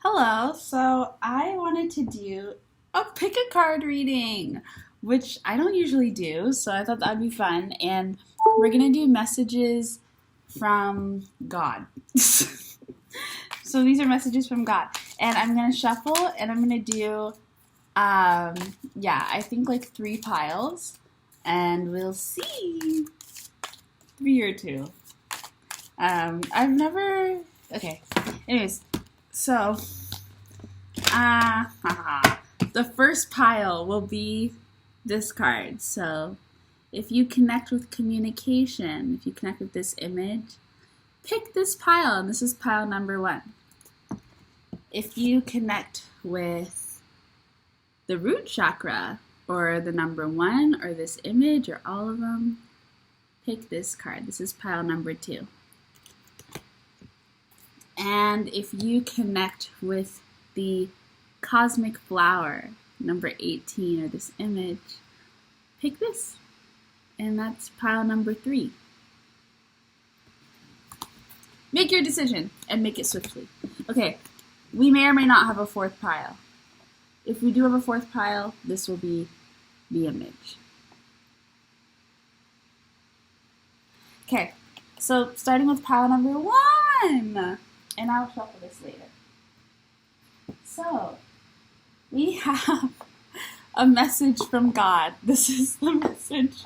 Hello, so I wanted to do a pick a card reading, which I don't usually do, so I thought that would be fun. And we're going to do messages from God. So these are messages from God. And I'm going to shuffle and I'm going to do, I think like 3 piles. And we'll see. 3 or 2. I've never. Okay. Anyways. So, the first pile will be this card. So, if you connect with communication, if you connect with this image, pick this pile, and this is pile number 1. If you connect with the root chakra, or the number 1, or this image, or all of them, pick this card. This is pile number 2. And if you connect with the cosmic flower, number 18, or this image, pick this. And that's pile number 3. Make your decision and make it swiftly. Okay, we may or may not have a 4th pile. If we do have a 4th pile, this will be the image. Okay, so starting with pile number 1. And I'll shuffle this later. So, we have a message from God. This is the message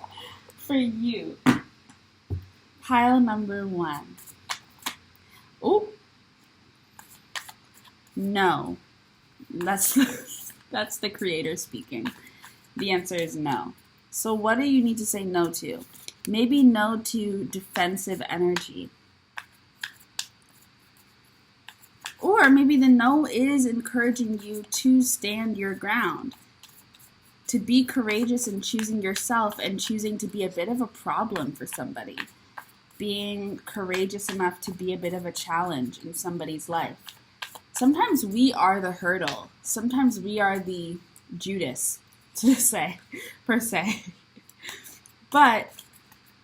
for you. Pile number 1. Oh, no. That's the creator speaking. The answer is no. So what do you need to say no to? Maybe no to defensive energy. Or maybe the no is encouraging you to stand your ground, to be courageous in choosing yourself and choosing to be a bit of a problem for somebody, being courageous enough to be a bit of a challenge in somebody's life. Sometimes we are the hurdle. Sometimes we are the Judas, per se. But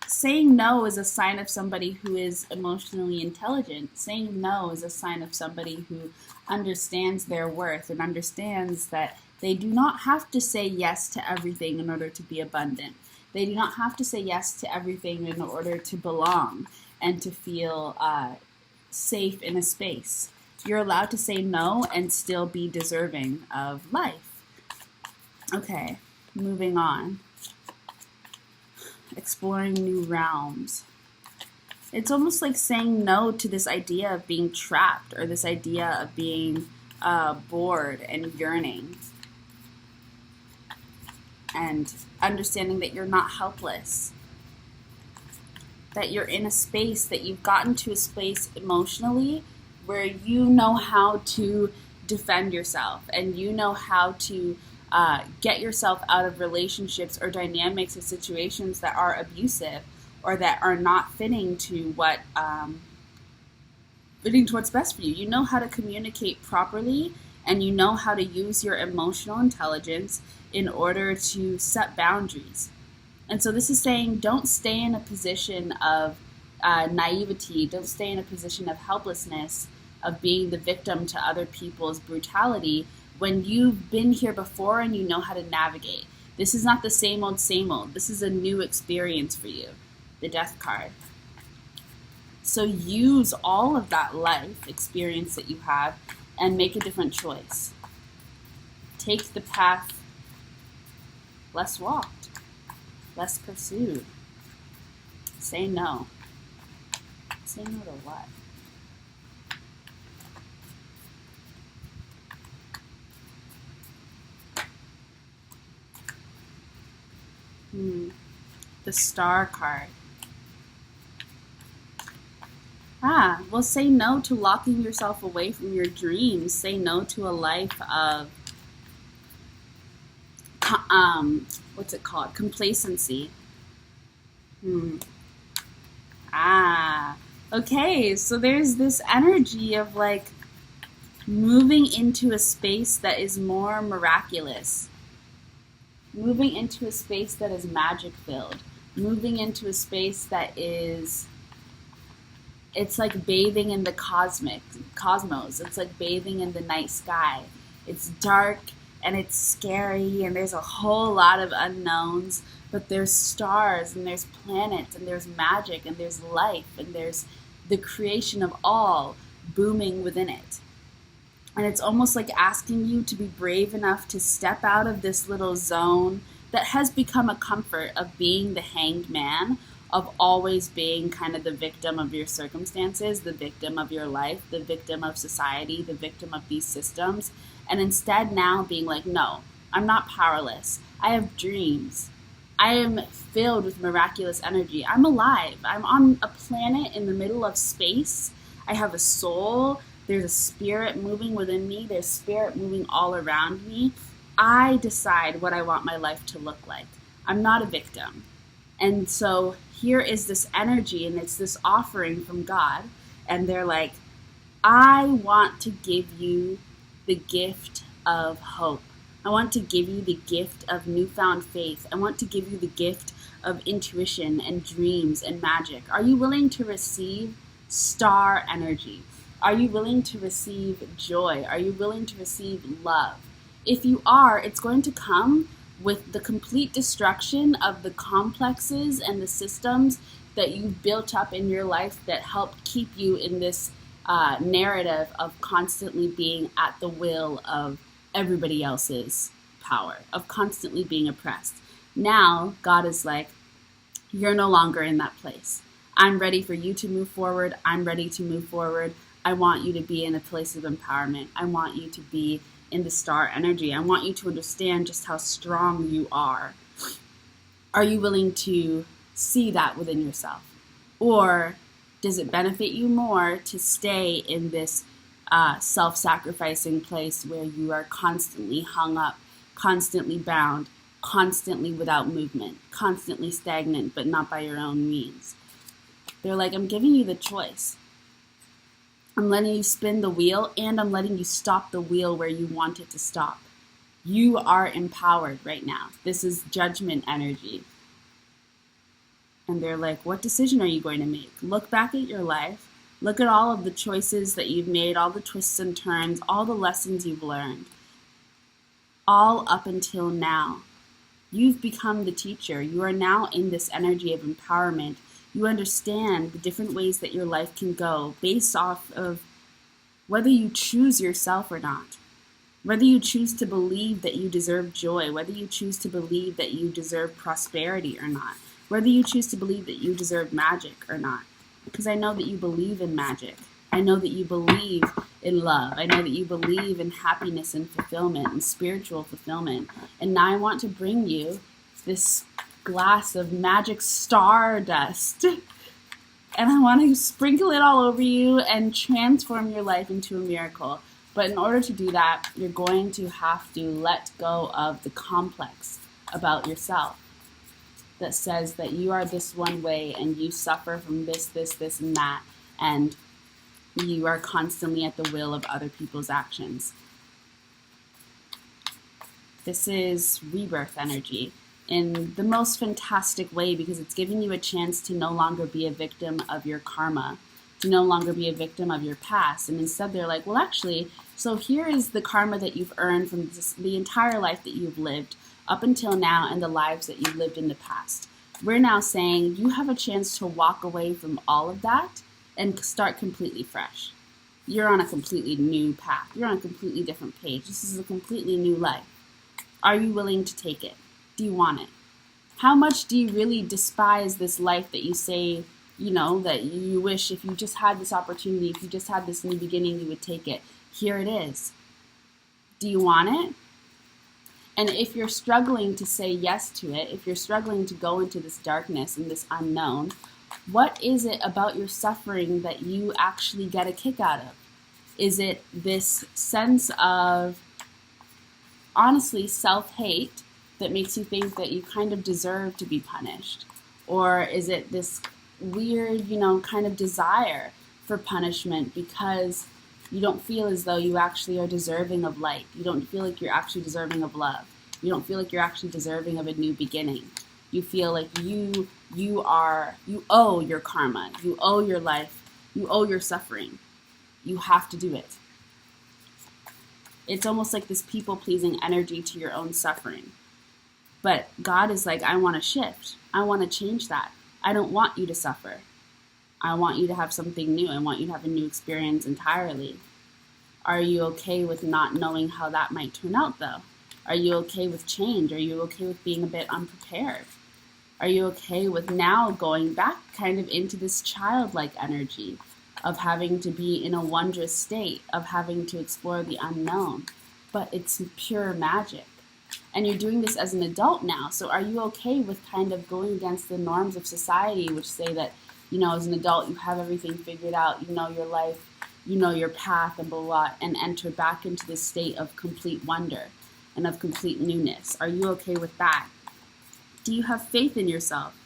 saying no is a sign of somebody who is emotionally intelligent. Saying no is a sign of somebody who understands their worth and understands that they do not have to say yes to everything in order to be abundant. They do not have to say yes to everything in order to belong and to feel safe in a space. You're allowed to say no and still be deserving of life. Okay, moving on. Exploring new realms. It's almost like saying no to this idea of being trapped or this idea of being bored and yearning. And understanding that you're not helpless. That you're in a space, that you've gotten to a space emotionally where you know how to defend yourself and you know how to get yourself out of relationships or dynamics or situations that are abusive or that are not fitting to what's best for you. You know how to communicate properly, and you know how to use your emotional intelligence in order to set boundaries. And so this is saying don't stay in a position of naivety, don't stay in a position of helplessness, of being the victim to other people's brutality, when you've been here before and you know how to navigate. This is not the same old, same old. This is a new experience for you, the Death card. So use all of that life experience that you have and make a different choice. Take the path less walked, less pursued. Say no. Say no to what? The Star card. Well, say no to locking yourself away from your dreams. Say no to a life of, what's it called? Complacency. Okay, so there's this energy of like moving into a space that is more miraculous. Moving into a space that is magic-filled. Moving into a space that is It's like bathing in the cosmos. It's like bathing in the night sky. It's dark and it's scary and there's a whole lot of unknowns, but there's stars and there's planets and there's magic and there's life and there's the creation of all booming within it. And it's almost like asking you to be brave enough to step out of this little zone that has become a comfort of being the hanged man, of always being kind of the victim of your circumstances, the victim of your life, the victim of society, the victim of these systems. And instead now being like, no, I'm not powerless. I have dreams. I am filled with miraculous energy. I'm alive. I'm on a planet in the middle of space. I have a soul. There's a spirit moving within me. There's spirit moving all around me. I decide what I want my life to look like. I'm not a victim. And so here is this energy, and it's this offering from God. And they're like, I want to give you the gift of hope. I want to give you the gift of newfound faith. I want to give you the gift of intuition and dreams and magic. Are you willing to receive star energy? Are you willing to receive joy? Are you willing to receive love? If you are, it's going to come with the complete destruction of the complexes and the systems that you've built up in your life that help keep you in this narrative of constantly being at the will of everybody else's power, of constantly being oppressed. Now, God is like, you're no longer in that place. I'm ready for you to move forward. I'm ready to move forward. I want you to be in a place of empowerment. I want you to be in the star energy. I want you to understand just how strong you are. Are you willing to see that within yourself? Or does it benefit you more to stay in this self-sacrificing place where you are constantly hung up, constantly bound, constantly without movement, constantly stagnant, but not by your own means? They're like, I'm giving you the choice. I'm letting you spin the wheel, and I'm letting you stop the wheel where you want it to stop. You are empowered right now. This is judgment energy. And they're like, what decision are you going to make? Look back at your life. Look at all of the choices that you've made, all the twists and turns, all the lessons you've learned. All up until now. You've become the teacher. You are now in this energy of empowerment. You understand the different ways that your life can go based off of whether you choose yourself or not. Whether you choose to believe that you deserve joy, whether you choose to believe that you deserve prosperity or not, whether you choose to believe that you deserve magic or not. Because I know that you believe in magic. I know that you believe in love. I know that you believe in happiness and fulfillment and spiritual fulfillment. And now I want to bring you this glass of magic stardust. And I want to sprinkle it all over you and transform your life into a miracle. But in order to do that, you're going to have to let go of the complex about yourself that says that you are this one way and you suffer from this, and that, and you are constantly at the will of other people's actions. This is rebirth energy in the most fantastic way, because it's giving you a chance to no longer be a victim of your karma, to no longer be a victim of your past. And instead they're like, well, actually, so here is the karma that you've earned from the entire life that you've lived up until now and the lives that you've lived in the past. We're now saying you have a chance to walk away from all of that and start completely fresh. You're on a completely new path. You're on a completely different page. This is a completely new life. Are you willing to take it? Do you want it? How much do you really despise this life that you say, that you wish if you just had this opportunity, if you just had this new beginning, you would take it? Here it is. Do you want it? And if you're struggling to say yes to it, if you're struggling to go into this darkness and this unknown, what is it about your suffering that you actually get a kick out of? Is it this sense of, honestly, self-hate that makes you think that you kind of deserve to be punished? Or is it this weird, kind of desire for punishment because you don't feel as though you actually are deserving of light? You don't feel like you're actually deserving of love. You don't feel like you're actually deserving of a new beginning. You feel like you owe your karma. You owe your life You owe your suffering. You have to do it. It's almost like this people-pleasing energy to your own suffering. But God is like, I want to shift. I want to change that. I don't want you to suffer. I want you to have something new. I want you to have a new experience entirely. Are you okay with not knowing how that might turn out, though? Are you okay with change? Are you okay with being a bit unprepared? Are you okay with now going back kind of into this childlike energy of having to be in a wondrous state, of having to explore the unknown? But it's pure magic. And you're doing this as an adult now. So are you okay with kind of going against the norms of society, which say that, as an adult, you have everything figured out, you know your life, you know your path, and blah, blah, and enter back into this state of complete wonder and of complete newness? Are you okay with that? Do you have faith in yourself?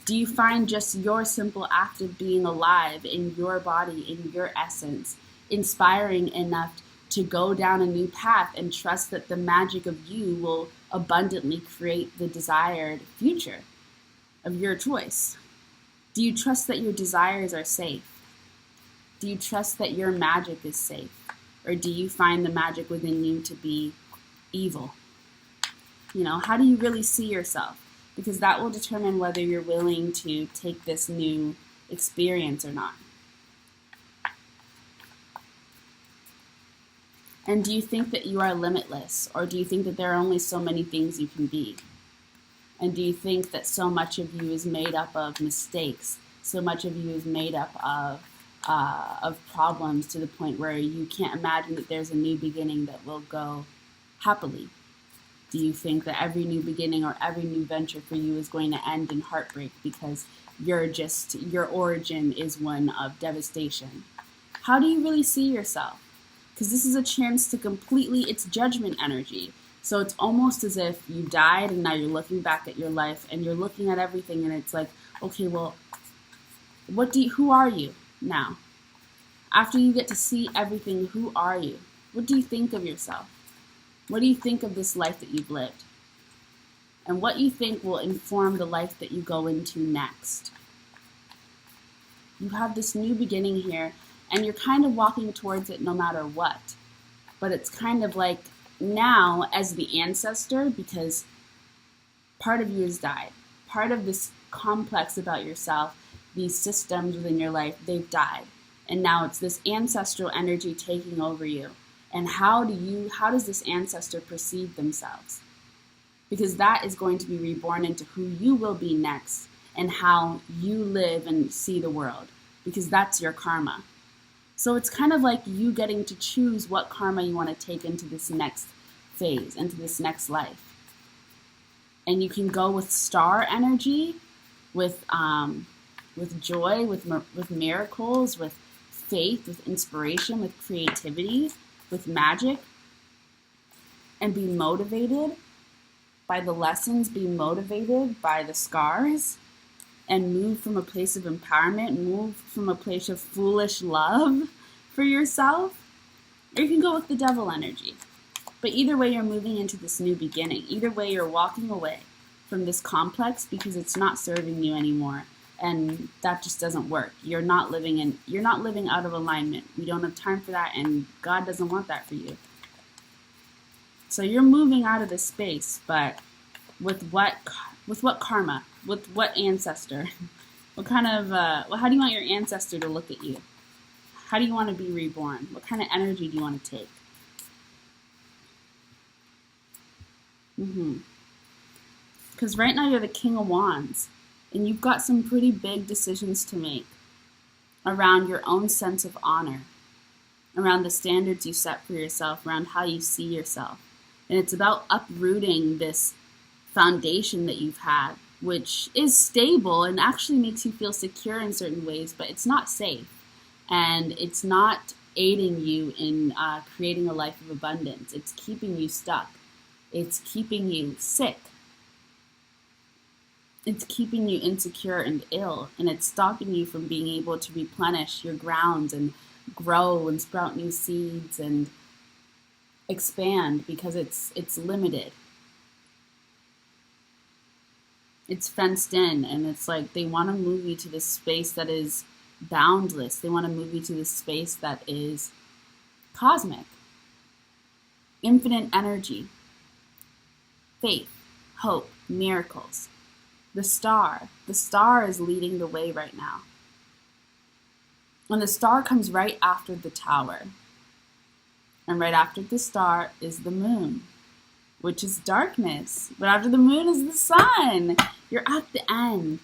Do you find just your simple act of being alive in your body, in your essence, inspiring enough to go down a new path and trust that the magic of you will abundantly create the desired future of your choice? Do you trust that your desires are safe? Do you trust that your magic is safe? Or do you find the magic within you to be evil? How do you really see yourself? Because that will determine whether you're willing to take this new experience or not. And do you think that you are limitless? Or do you think that there are only so many things you can be? And do you think that so much of you is made up of mistakes? So much of you is made up of problems to the point where you can't imagine that there's a new beginning that will go happily? Do you think that every new beginning or every new venture for you is going to end in heartbreak because your origin is one of devastation? How do you really see yourself? Because this is a chance to it's judgment energy. So it's almost as if you died and now you're looking back at your life and you're looking at everything and it's like, okay, well, who are you now? After you get to see everything, who are you? What do you think of yourself? What do you think of this life that you've lived? And what you think will inform the life that you go into next. You have this new beginning here, and you're kind of walking towards it no matter what. But it's kind of like now as the ancestor, because part of you has died. Part of this complex about yourself, these systems within your life, they've died. And now it's this ancestral energy taking over you. And how does this ancestor perceive themselves? Because that is going to be reborn into who you will be next and how you live and see the world. Because that's your karma. So it's kind of like you getting to choose what karma you want to take into this next phase, into this next life. And you can go with star energy, with joy, with miracles, with faith, with inspiration, with creativity, with magic, and be motivated by the lessons, be motivated by the scars, and move from a place of empowerment, move from a place of foolish love for yourself. Or you can go with the devil energy. But either way, you're moving into this new beginning. Either way, you're walking away from this complex because it's not serving you anymore. And that just doesn't work. You're not living out of alignment. We don't have time for that, and God doesn't want that for you. So you're moving out of this space, but with what karma? With what ancestor? What kind of how do you want your ancestor to look at you? How do you want to be reborn? What kind of energy do you want to take? Because right now you're the King of Wands. And you've got some pretty big decisions to make around your own sense of honor, around the standards you set for yourself, around how you see yourself. And it's about uprooting this foundation that you've had, which is stable and actually makes you feel secure in certain ways, but it's not safe. And it's not aiding you in creating a life of abundance. It's keeping you stuck. It's keeping you sick. It's keeping you insecure and ill, and it's stopping you from being able to replenish your grounds and grow and sprout new seeds and expand because it's limited. It's fenced in, and it's like they want to move you to this space that is boundless. They want to move you to this space that is cosmic, infinite energy, faith, hope, miracles. The star is leading the way right now. And the star comes right after the tower. And right after the star is the moon, which is darkness. But after the moon is the sun. You're at the end.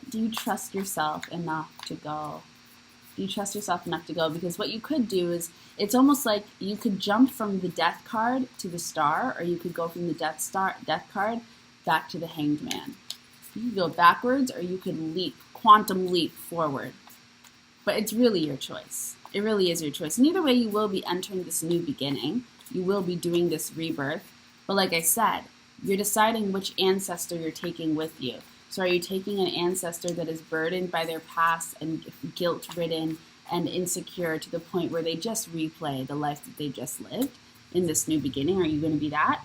Do you trust yourself enough to go? Do you trust yourself enough to go? Because what you could do is, it's almost like you could jump from the death card to the star, or you could go from the death card back to the hanged man. You could go backwards, or you could quantum leap forward. But it's really your choice. It really is your choice. And either way, you will be entering this new beginning. You will be doing this rebirth. But like I said, you're deciding which ancestor you're taking with you. So are you taking an ancestor that is burdened by their past and guilt-ridden and insecure to the point where they just replay the life that they just lived in this new beginning? Are you going to be that?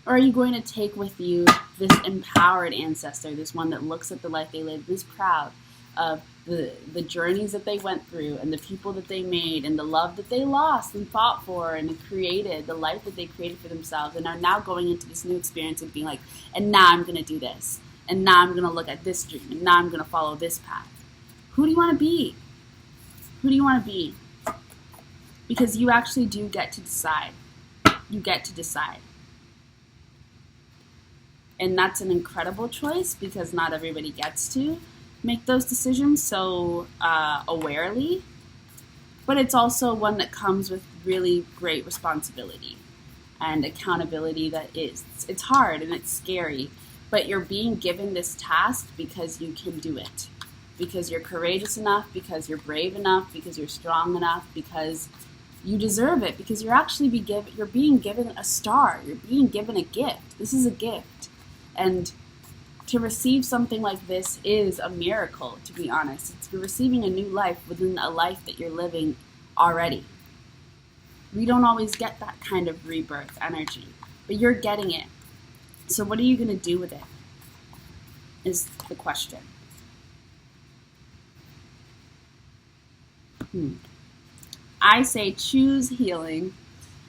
Or are you going to take with you this empowered ancestor, this one that looks at the life they lived, is proud of the journeys that they went through and the people that they made and the love that they lost and fought for and created, the life that they created for themselves, and are now going into this new experience of being like, and now I'm going to do this. And now I'm going to look at this dream. And now I'm going to follow this path. Who do you want to be? Who do you want to be? Because you actually do get to decide. You get to decide. And that's an incredible choice because not everybody gets to make those decisions so awarely. But it's also one that comes with really great responsibility and accountability it's hard and it's scary. But you're being given this task because you can do it. Because you're courageous enough, because you're brave enough, because you're strong enough, because you deserve it, because you're being given a star. You're being given a gift. This is a gift. And to receive something like this is a miracle, to be honest. You're receiving a new life within a life that you're living already. We don't always get that kind of rebirth energy, but you're getting it. So what are you going to do with it, is the question. I say choose healing.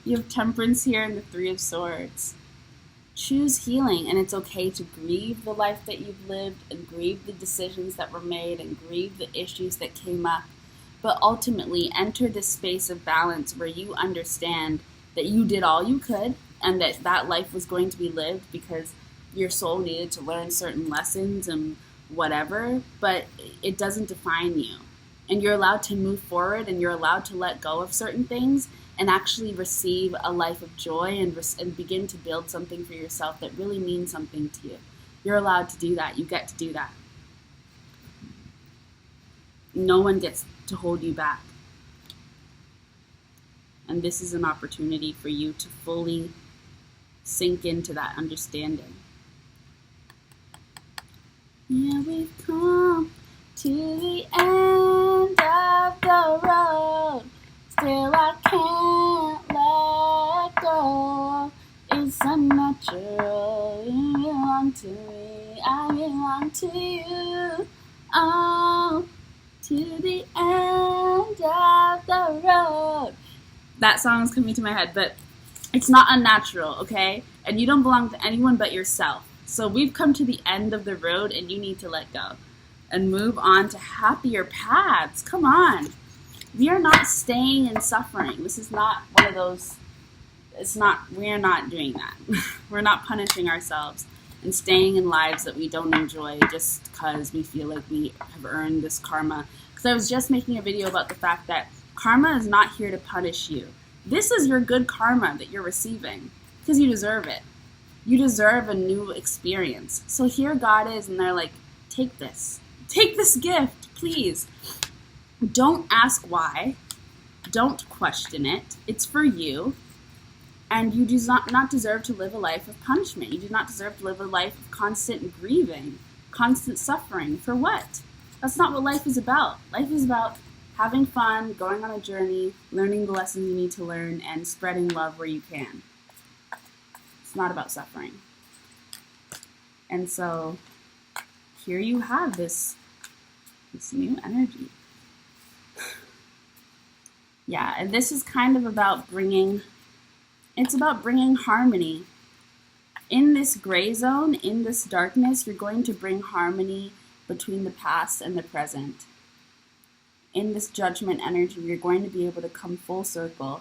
You have Temperance here and the Three of Swords. Choose healing, and it's okay to grieve the life that you've lived and grieve the decisions that were made and grieve the issues that came up. But ultimately, enter this space of balance where you understand that you did all you could, and that life was going to be lived because your soul needed to learn certain lessons and whatever, but it doesn't define you. And you're allowed to move forward, and you're allowed to let go of certain things and actually receive a life of joy and begin to build something for yourself that really means something to you. You're allowed to do that. You get to do that. No one gets to hold you back. And this is an opportunity for you to fully sink into that understanding. Yeah, we've come to the end of the road. Still I can't let go. It's unnatural. You belong to me. I belong to you. Oh, to the end of the road. That song's coming to my head, but it's not unnatural, okay? And you don't belong to anyone but yourself. So we've come to the end of the road, and you need to let go and move on to happier paths. Come on. We are not staying in suffering. This is not one of those, we're not doing that. We're not punishing ourselves and staying in lives that we don't enjoy just because we feel like we have earned this karma. Because I was just making a video about the fact that karma is not here to punish you. This is your good karma that you're receiving because you deserve it. You deserve a new experience. So here God is, and they're like, take this. Take this gift, please. Don't ask why. Don't question it. It's for you. And you do not deserve to live a life of punishment. You do not deserve to live a life of constant grieving, constant suffering. For what? That's not what life is about. Life is about having fun, going on a journey, learning the lessons you need to learn, and spreading love where you can. It's not about suffering. And so here you have this new energy. Yeah, and this is kind of about bringing harmony. In this gray zone, in this darkness, you're going to bring harmony between the past and the present. In this judgment energy, you're going to be able to come full circle.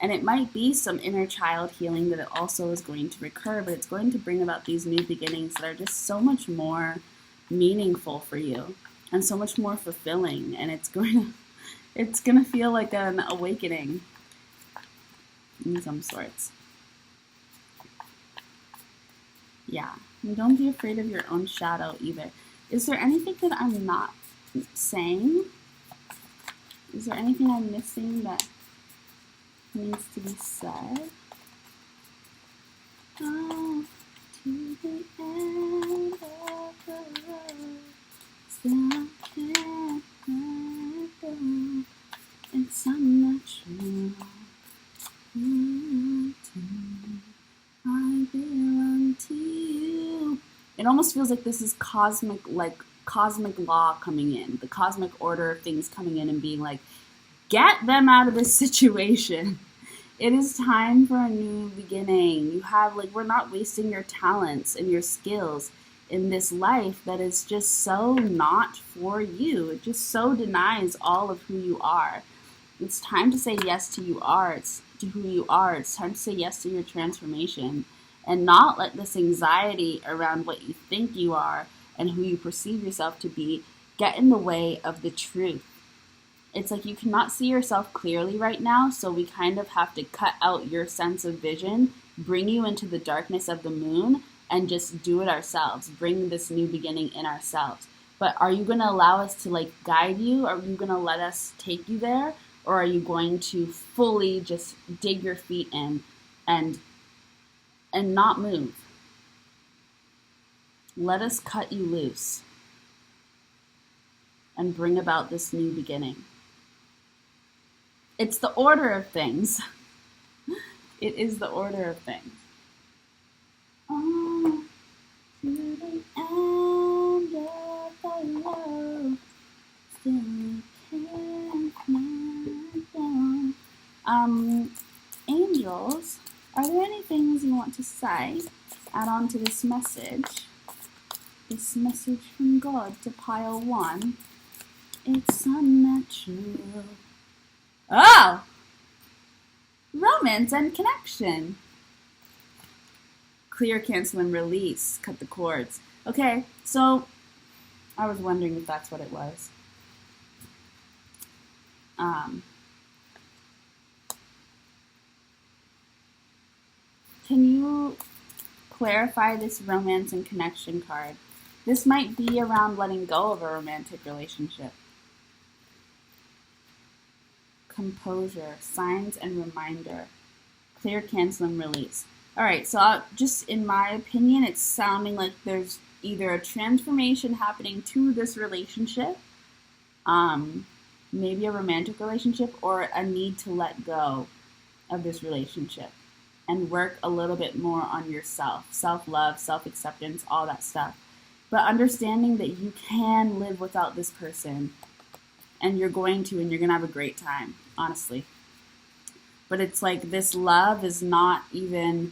And it might be some inner child healing that it also is going to recur, but it's going to bring about these new beginnings that are just so much more meaningful for you and so much more fulfilling. And it's going to feel like an awakening in some sorts. Yeah, and don't be afraid of your own shadow either. Is there anything that I'm not saying? Is there anything I'm missing that needs to be said? Oh, to the end of the road, still can't let go. It's unnatural. I belong to you. It almost feels like this is cosmic law coming in, the cosmic order of things coming in and being like, get them out of this situation. It is time for a new beginning. You have, we're not wasting your talents and your skills in this life that is just so not for you. It just so denies all of who you are. It's time to say yes to who you are. It's time to say yes to your transformation and not let this anxiety around what you think you are and who you perceive yourself to be get in the way of the truth. It's like you cannot see yourself clearly right now, so we kind of have to cut out your sense of vision, bring you into the darkness of the moon, and just do it ourselves. Bring this new beginning in ourselves. But are you going to allow us to guide you? Are you going to let us take you there? Or are you going to fully just dig your feet in and not move? Let us cut you loose and bring about this new beginning. It's the order of things. It is the order of things. Oh, to the end of the road, still can't let go. Angels, are there any things you want to say? Add on to this message. This message from God to pile 1. It's unnatural. Oh! Romance and connection. Clear, cancel, and release. Cut the cords. Okay, so I was wondering if that's what it was. Can you clarify this romance and connection card? This might be around letting go of a romantic relationship. Composure, signs and reminder, clear, cancel, and release. All right, so just in my opinion, it's sounding like there's either a transformation happening to this relationship, maybe a romantic relationship, or a need to let go of this relationship and work a little bit more on yourself, self-love, self-acceptance, all that stuff. But understanding that you can live without this person, and you're going to have a great time, honestly. But it's like this love is not even,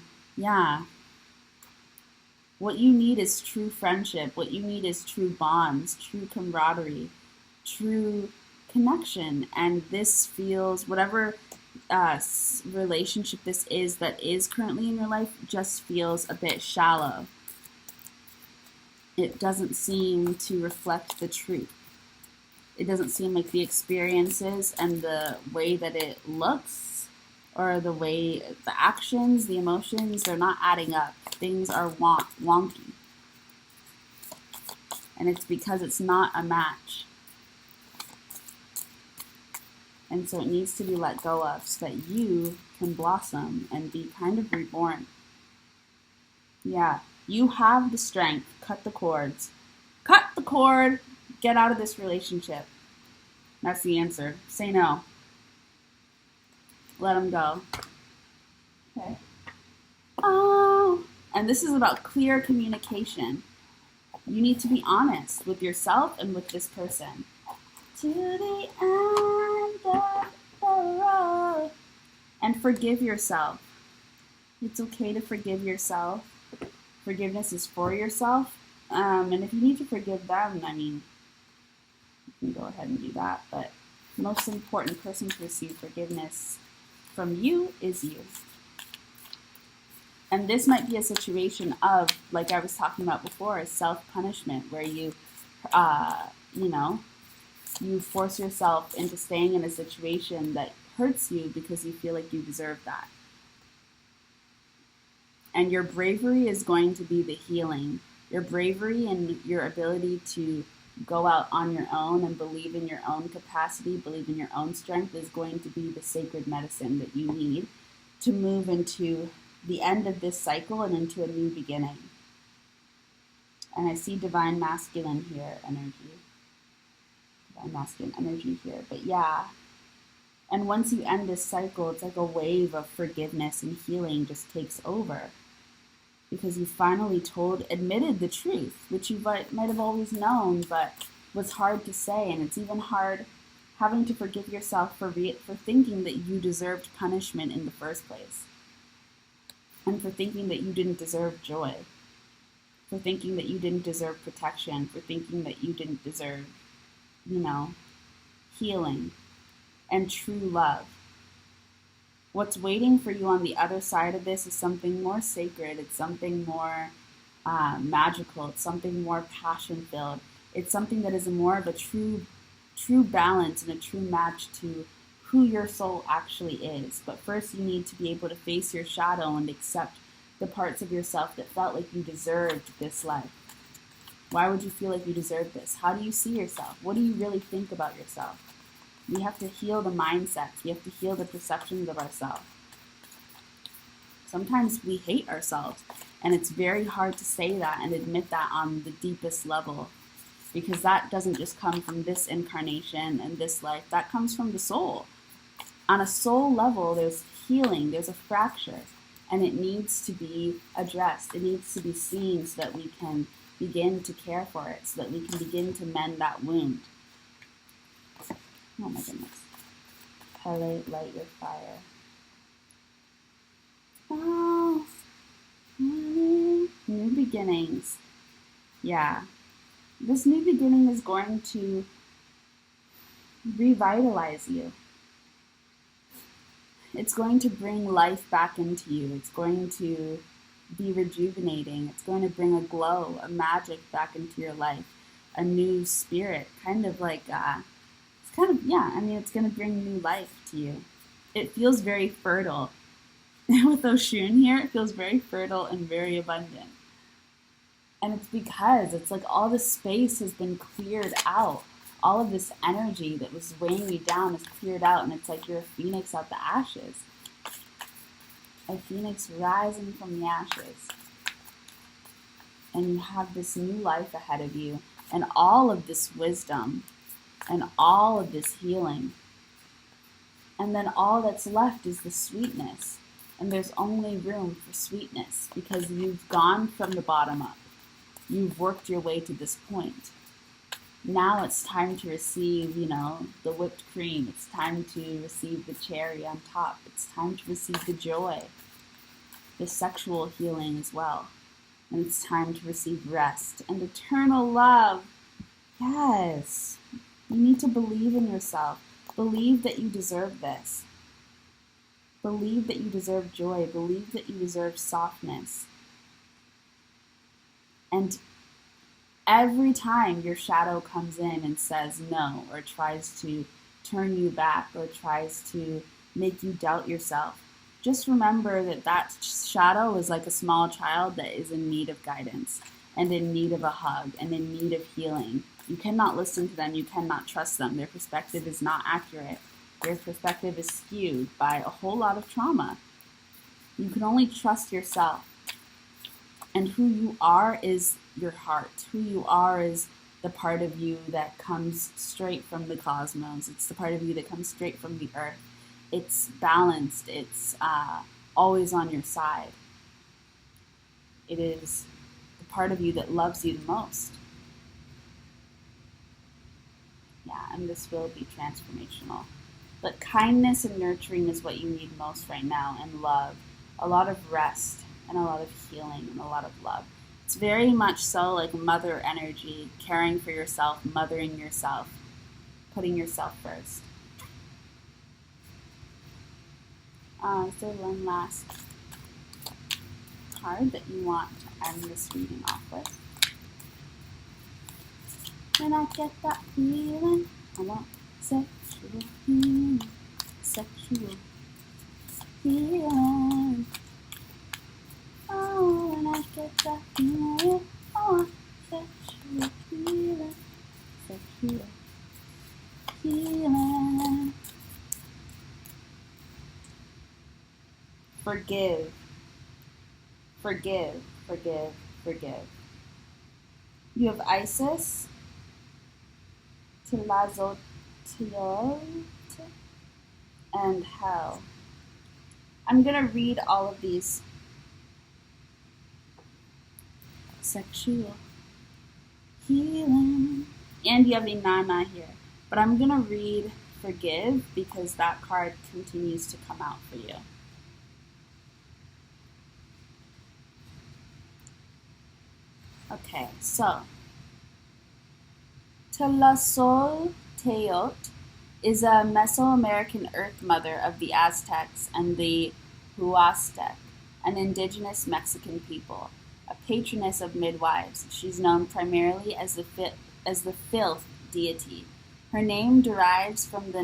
what you need is true friendship. What you need is true bonds, true camaraderie, true connection. And this feels, whatever relationship this is that is currently in your life, just feels a bit shallow. It doesn't seem to reflect the truth. It doesn't seem like the experiences and the way that it looks, or the way, the actions, the emotions, they're not adding up. Things are wonky. And it's because it's not a match. And so it needs to be let go of so that you can blossom and be kind of reborn. Yeah, you have the strength. Cut the cords. Cut the cord. Get out of this relationship. That's the answer. Say no. Let them go. Okay. Oh, and this is about clear communication. You need to be honest with yourself and with this person. To the end of the road. And forgive yourself. It's okay to forgive yourself. Forgiveness is for yourself. And if you need to forgive them, I mean, you can go ahead and do that. But the most important person to receive forgiveness from you is you. And this might be a situation of, like I was talking about before, self-punishment, where you force yourself into staying in a situation that hurts you because you feel like you deserve that. And your bravery is going to be the healing. Your bravery and your ability to go out on your own and believe in your own capacity, believe in your own strength, is going to be the sacred medicine that you need to move into the end of this cycle and into a new beginning. And I see divine masculine energy here. But yeah. And once you end this cycle, it's like a wave of forgiveness and healing just takes over. Because you finally admitted the truth, which you might have always known, but was hard to say. And it's even hard having to forgive yourself for thinking that you deserved punishment in the first place. And for thinking that you didn't deserve joy. For thinking that you didn't deserve protection. For thinking that you didn't deserve, healing and true love. What's waiting for you on the other side of this is something more sacred. It's something more magical. It's something more passion-filled. It's something that is more of a true balance and a true match to who your soul actually is. But first you need to be able to face your shadow and accept the parts of yourself that felt like you deserved this life. Why would you feel like you deserve this? How do you see yourself? What do you really think about yourself? We have to heal the mindsets. We have to heal the perceptions of ourselves. Sometimes we hate ourselves, and it's very hard to say that and admit that on the deepest level, because that doesn't just come from this incarnation and this life. That comes from the soul. On a soul level, there's healing, there's a fracture, and it needs to be addressed. It needs to be seen so that we can begin to care for it, so that we can begin to mend that wound. Oh my goodness. Pele, light your fire. Oh, new beginnings. Yeah. This new beginning is going to revitalize you. It's going to bring life back into you. It's going to be rejuvenating. It's going to bring a glow, a magic back into your life, a new spirit, it's going to bring new life to you. It feels very fertile. With Oshun here, it feels very fertile and very abundant. And it's because it's like all the space has been cleared out. All of this energy that was weighing you down is cleared out, and it's like you're a phoenix out the ashes. A phoenix rising from the ashes. And you have this new life ahead of you, and all of this wisdom, and all of this healing. And then all that's left is the sweetness. And there's only room for sweetness because you've gone from the bottom up. You've worked your way to this point. Now it's time to receive, the whipped cream. It's time to receive the cherry on top. It's time to receive the joy, the sexual healing as well. And it's time to receive rest and eternal love. Yes. You need to believe in yourself. Believe that you deserve this. Believe that you deserve joy. Believe that you deserve softness. And every time your shadow comes in and says no, or tries to turn you back, or tries to make you doubt yourself, just remember that shadow is like a small child that is in need of guidance, and in need of a hug, and in need of healing. You cannot listen to them. You cannot trust them. Their perspective is not accurate. Their perspective is skewed by a whole lot of trauma. You can only trust yourself. And who you are is your heart. Who you are is the part of you that comes straight from the cosmos. It's the part of you that comes straight from the earth. It's balanced. It's always on your side. It is the part of you that loves you the most. Yeah, and this will be transformational. But kindness and nurturing is what you need most right now, and love. A lot of rest, and a lot of healing, and a lot of love. It's very much so like mother energy, caring for yourself, mothering yourself, putting yourself first. Is there one last card that you want to end this reading off with? When I get that feeling, I want sexual healing, sexual healing. Oh, when I get that feeling, I want sexual healing, sexual healing. Forgive, forgive, forgive, forgive. You have Isis, Tlazotiote, and Hell. I'm going to read all of these. Sexual healing. And you have Inanna here. But I'm going to read Forgive because that card continues to come out for you. Okay, so Tlazolteotl is a Mesoamerican earth mother of the Aztecs and the Huastec, an indigenous Mexican people. A patroness of midwives, she's known primarily as the filth deity. Her name derives from the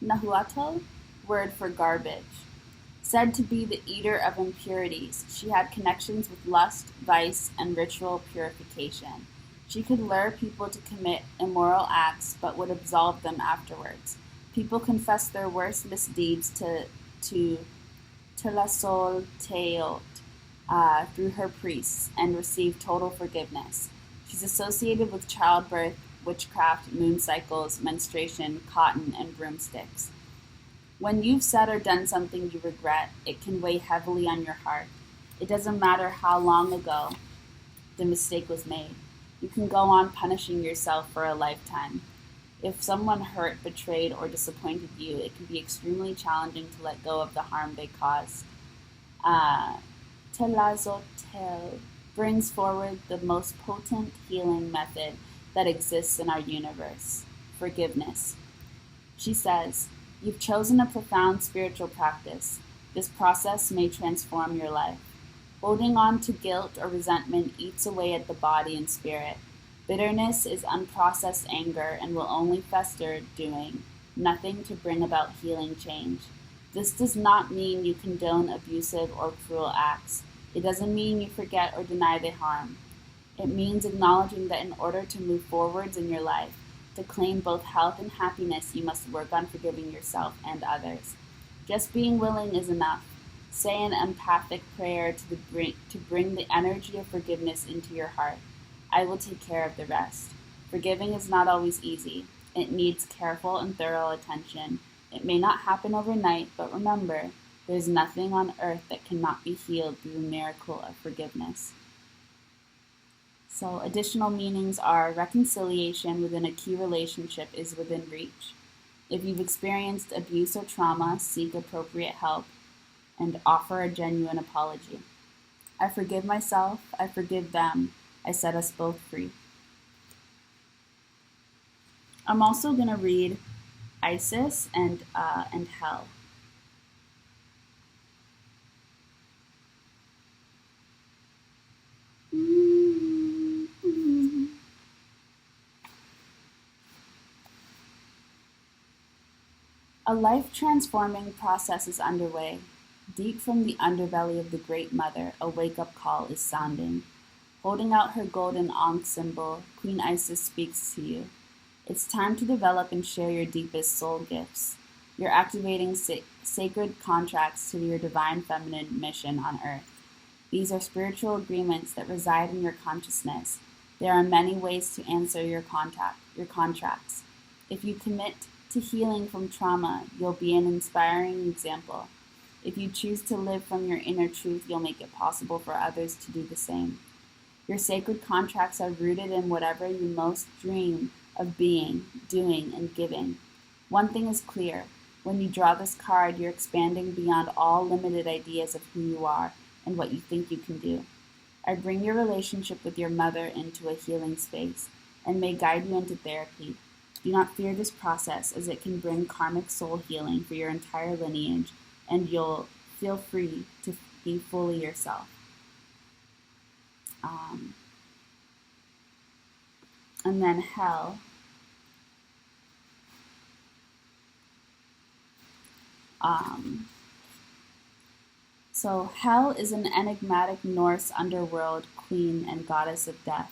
Nahuatl word for garbage. Said to be the eater of impurities, she had connections with lust, vice, and ritual purification. She could lure people to commit immoral acts, but would absolve them afterwards. People confessed their worst misdeeds to Tlazolteotl through her priests and received total forgiveness. She's associated with childbirth, witchcraft, moon cycles, menstruation, cotton, and broomsticks. When you've said or done something you regret, it can weigh heavily on your heart. It doesn't matter how long ago the mistake was made. You can go on punishing yourself for a lifetime. If someone hurt, betrayed, or disappointed you, it can be extremely challenging to let go of the harm they caused. Tlazotl brings forward the most potent healing method that exists in our universe, forgiveness. She says, "You've chosen a profound spiritual practice. This process may transform your life. Holding on to guilt or resentment eats away at the body and spirit. Bitterness is unprocessed anger and will only fester, doing nothing to bring about healing change. This does not mean you condone abusive or cruel acts. It doesn't mean you forget or deny the harm. It means acknowledging that in order to move forwards in your life, to claim both health and happiness, you must work on forgiving yourself and others. Just being willing is enough. Say an empathic prayer to bring the energy of forgiveness into your heart. I will take care of the rest. Forgiving is not always easy. It needs careful and thorough attention. It may not happen overnight, but remember, there is nothing on earth that cannot be healed through the miracle of forgiveness." So additional meanings are reconciliation within a key relationship is within reach. If you've experienced abuse or trauma, seek appropriate help and offer a genuine apology. I forgive myself, I forgive them, I set us both free. I'm also going to read Isis and Hell. A life-transforming process is underway. Deep from the underbelly of the Great Mother, a wake-up call is sounding. Holding out her golden Ankh symbol, Queen Isis speaks to you. It's time to develop and share your deepest soul gifts. You're activating sacred contracts to your divine feminine mission on Earth. These are spiritual agreements that reside in your consciousness. There are many ways to answer your contracts. If you commit to healing from trauma, you'll be an inspiring example. If you choose to live from your inner truth, you'll make it possible for others to do the same. Your sacred contracts are rooted in whatever you most dream of being, doing, and giving. One thing is clear. When you draw this card, you're expanding beyond all limited ideas of who you are and what you think you can do. I bring your relationship with your mother into a healing space and may guide you into therapy. Do not fear this process, as it can bring karmic soul healing for your entire lineage, and you'll feel free to be fully yourself. And then hell. So Hel is an enigmatic Norse underworld queen and goddess of death.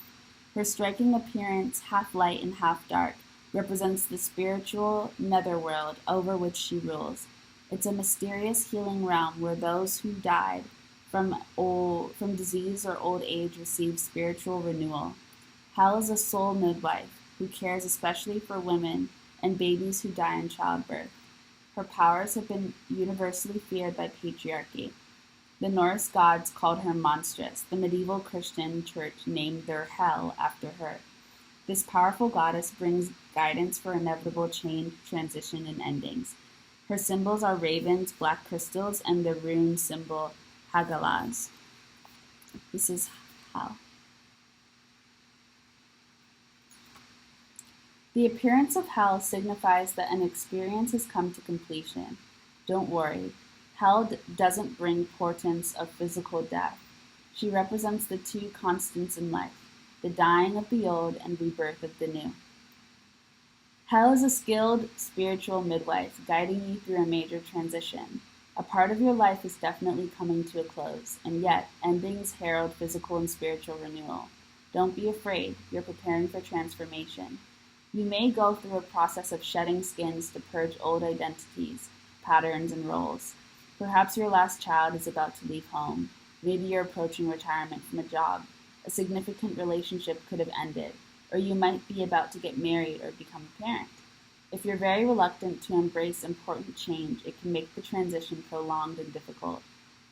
Her striking appearance, half light and half dark, represents the spiritual netherworld over which she rules. It's a mysterious healing realm where those who died from disease or old age receive spiritual renewal. Hel is a soul midwife who cares especially for women and babies who die in childbirth. Her powers have been universally feared by patriarchy. The Norse gods called her monstrous. The medieval Christian church named their Hel after her. This powerful goddess brings guidance for inevitable change, transition, and endings. Her symbols are ravens, black crystals, and the rune symbol Hagalaz. This is Hel. The appearance of Hel signifies that an experience has come to completion. Don't worry. Hel doesn't bring portents of physical death. She represents the two constants in life, the dying of the old and rebirth of the new. Hel is a skilled spiritual midwife, guiding you through a major transition. A part of your life is definitely coming to a close, and yet endings herald physical and spiritual renewal. Don't be afraid, you're preparing for transformation. You may go through a process of shedding skins to purge old identities, patterns, and roles. Perhaps your last child is about to leave home. Maybe you're approaching retirement from a job. A significant relationship could have ended, or you might be about to get married or become a parent. If you're very reluctant to embrace important change, it can make the transition prolonged and difficult.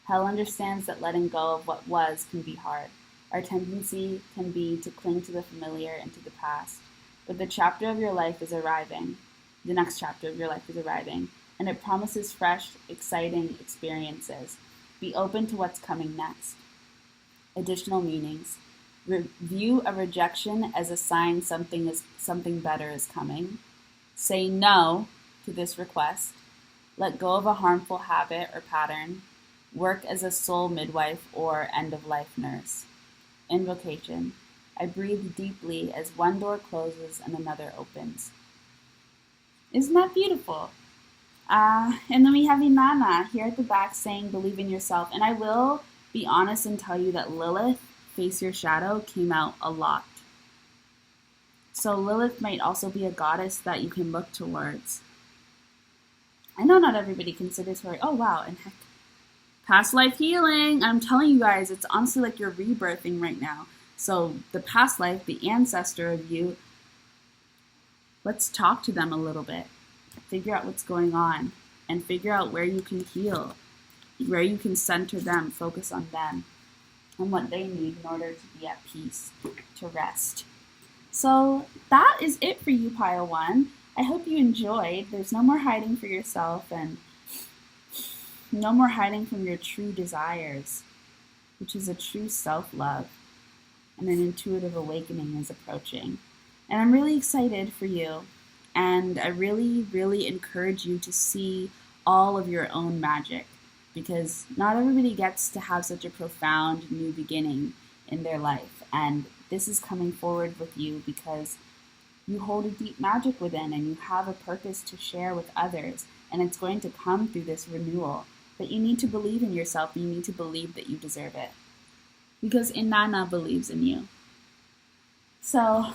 Hel understands that letting go of what was can be hard. Our tendency can be to cling to the familiar and to the past. But the next chapter of your life is arriving, and it promises fresh, exciting experiences. Be open to what's coming next. Additional meanings. View a rejection as a sign something better is coming. Say no to this request. Let go of a harmful habit or pattern. Work as a soul midwife or end-of-life nurse. Invocation. I breathe deeply as one door closes and another opens. Isn't that beautiful? And then we have Inanna here at the back saying, believe in yourself. And I will be honest and tell you that Lilith, Face Your Shadow, came out a lot. So Lilith might also be a goddess that you can look towards. I know not everybody considers her, oh wow, and heck, past life healing. I'm telling you guys, it's honestly like you're rebirthing right now. So the past life, the ancestor of you, let's talk to them a little bit. Figure out what's going on and figure out where you can heal, where you can center them, focus on them and what they need in order to be at peace, to rest. So that is it for you, Pile 1. I hope you enjoyed. There's no more hiding for yourself and no more hiding from your true desires, which is a true self-love, and an intuitive awakening is approaching. And I'm really excited for you. And I really, really encourage you to see all of your own magic, because not everybody gets to have such a profound new beginning in their life. And this is coming forward with you because you hold a deep magic within and you have a purpose to share with others. And it's going to come through this renewal. But you need to believe in yourself. You need to believe that you deserve it. Because Inanna believes in you. So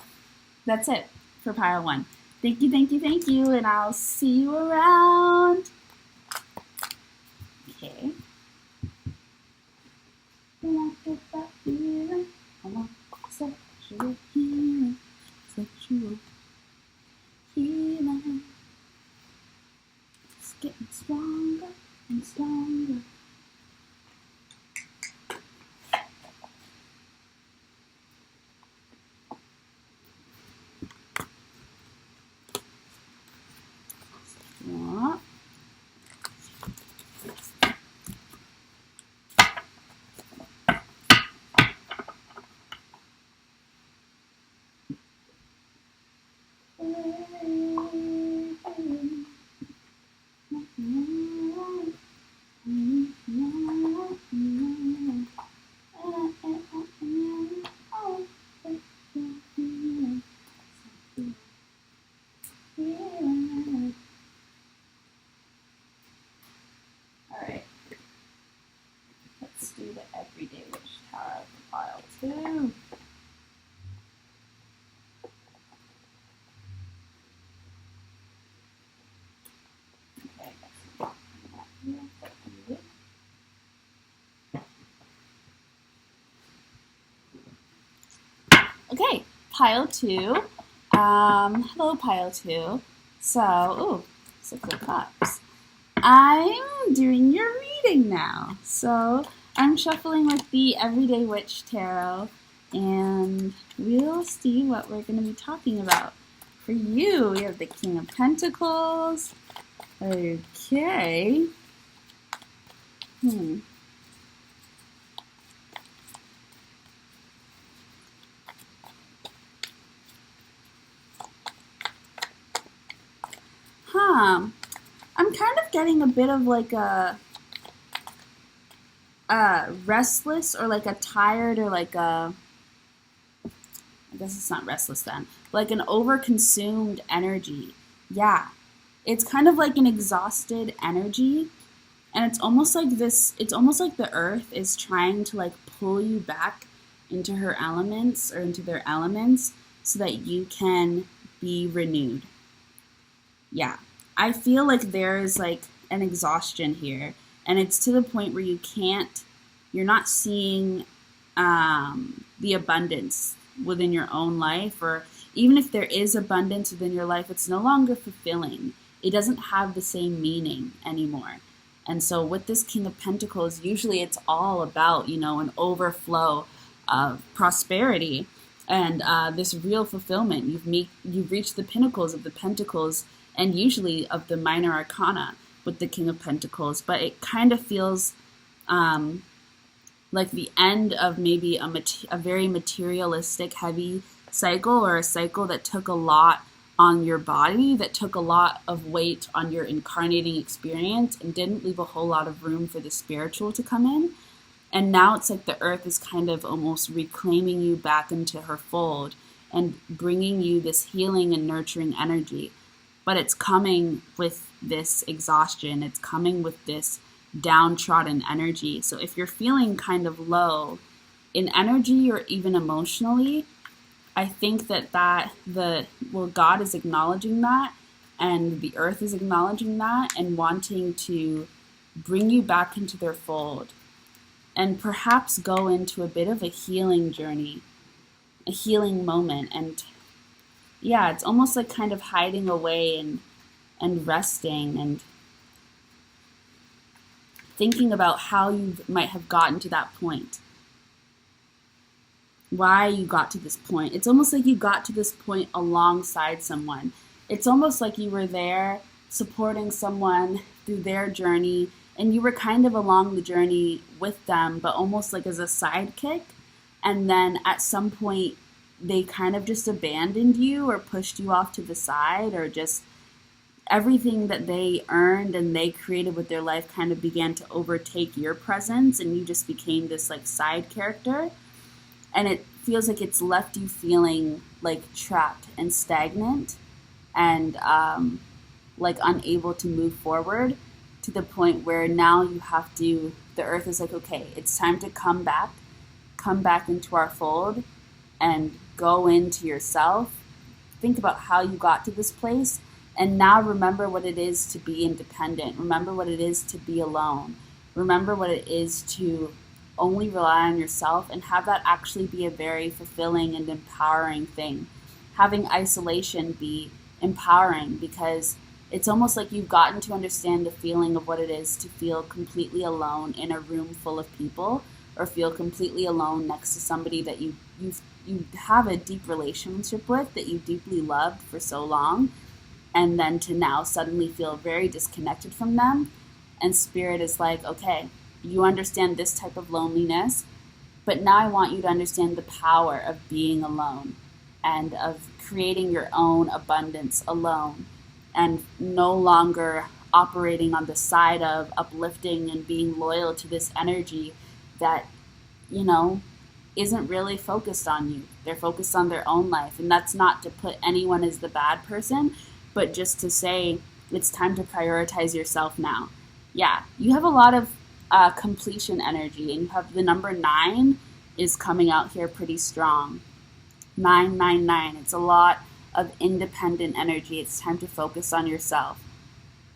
that's it for Pile 1. Thank you, thank you, thank you, and I'll see you around. Okay. Sexual healing, sexual healing. It's getting stronger and stronger. Okay, pile two. Hello, pile two. So, ooh, 6 of Cups. I'm doing your reading now. So, I'm shuffling with the Everyday Witch Tarot, and we'll see what we're going to be talking about. For you, we have the King of Pentacles. Okay. I'm kind of getting a bit of like a restless or like a tired or like a, I guess it's not restless then, like an overconsumed energy. Yeah. It's kind of like an exhausted energy. And it's almost like it's almost like the earth is trying to like pull you back into her elements or into their elements so that you can be renewed. Yeah. I feel like there is like an exhaustion here, and it's to the point where you're not seeing the abundance within your own life, or even if there is abundance within your life, it's no longer fulfilling. It doesn't have the same meaning anymore. And so with this King of Pentacles, usually it's all about, an overflow of prosperity and this real fulfillment. You've reached the pinnacles of the Pentacles and usually of the minor arcana with the King of Pentacles, but it kind of feels like the end of maybe a very materialistic, heavy cycle, or a cycle that took a lot on your body, that took a lot of weight on your incarnating experience and didn't leave a whole lot of room for the spiritual to come in. And now it's like the earth is kind of almost reclaiming you back into her fold and bringing you this healing and nurturing energy. But it's coming with this exhaustion. It's coming with this downtrodden energy. So if you're feeling kind of low in energy or even emotionally, I think that God is acknowledging that, and the earth is acknowledging that, and wanting to bring you back into their fold and perhaps go into a bit of a healing journey, a healing moment. And yeah, it's almost like kind of hiding away and resting and thinking about how you might have gotten to that point. Why you got to this point. It's almost like you got to this point alongside someone. It's almost like you were there supporting someone through their journey, and you were kind of along the journey with them, but almost like as a sidekick. And then at some point, they kind of just abandoned you or pushed you off to the side, or just everything that they earned and they created with their life kind of began to overtake your presence, and you just became this like side character. And it feels like it's left you feeling like trapped and stagnant and like unable to move forward, to the point where now the earth is like, okay, it's time to come back into our fold and go into yourself. Think about how you got to this place, and now remember what it is to be independent. Remember what it is to be alone. Remember what it is to only rely on yourself, and have that actually be a very fulfilling and empowering thing. Having isolation be empowering, because it's almost like you've gotten to understand the feeling of what it is to feel completely alone in a room full of people, or feel completely alone next to somebody that you have a deep relationship with, that you deeply loved for so long, and then to now suddenly feel very disconnected from them. And Spirit is like, okay, you understand this type of loneliness, but now I want you to understand the power of being alone and of creating your own abundance alone, and no longer operating on the side of uplifting and being loyal to this energy that, isn't really focused on you. They're focused on their own life. And that's not to put anyone as the bad person, but just to say it's time to prioritize yourself now. Yeah, you have a lot of completion energy, and you have the number 9 is coming out here pretty strong. 999. It's a lot of independent energy. It's time to focus on yourself,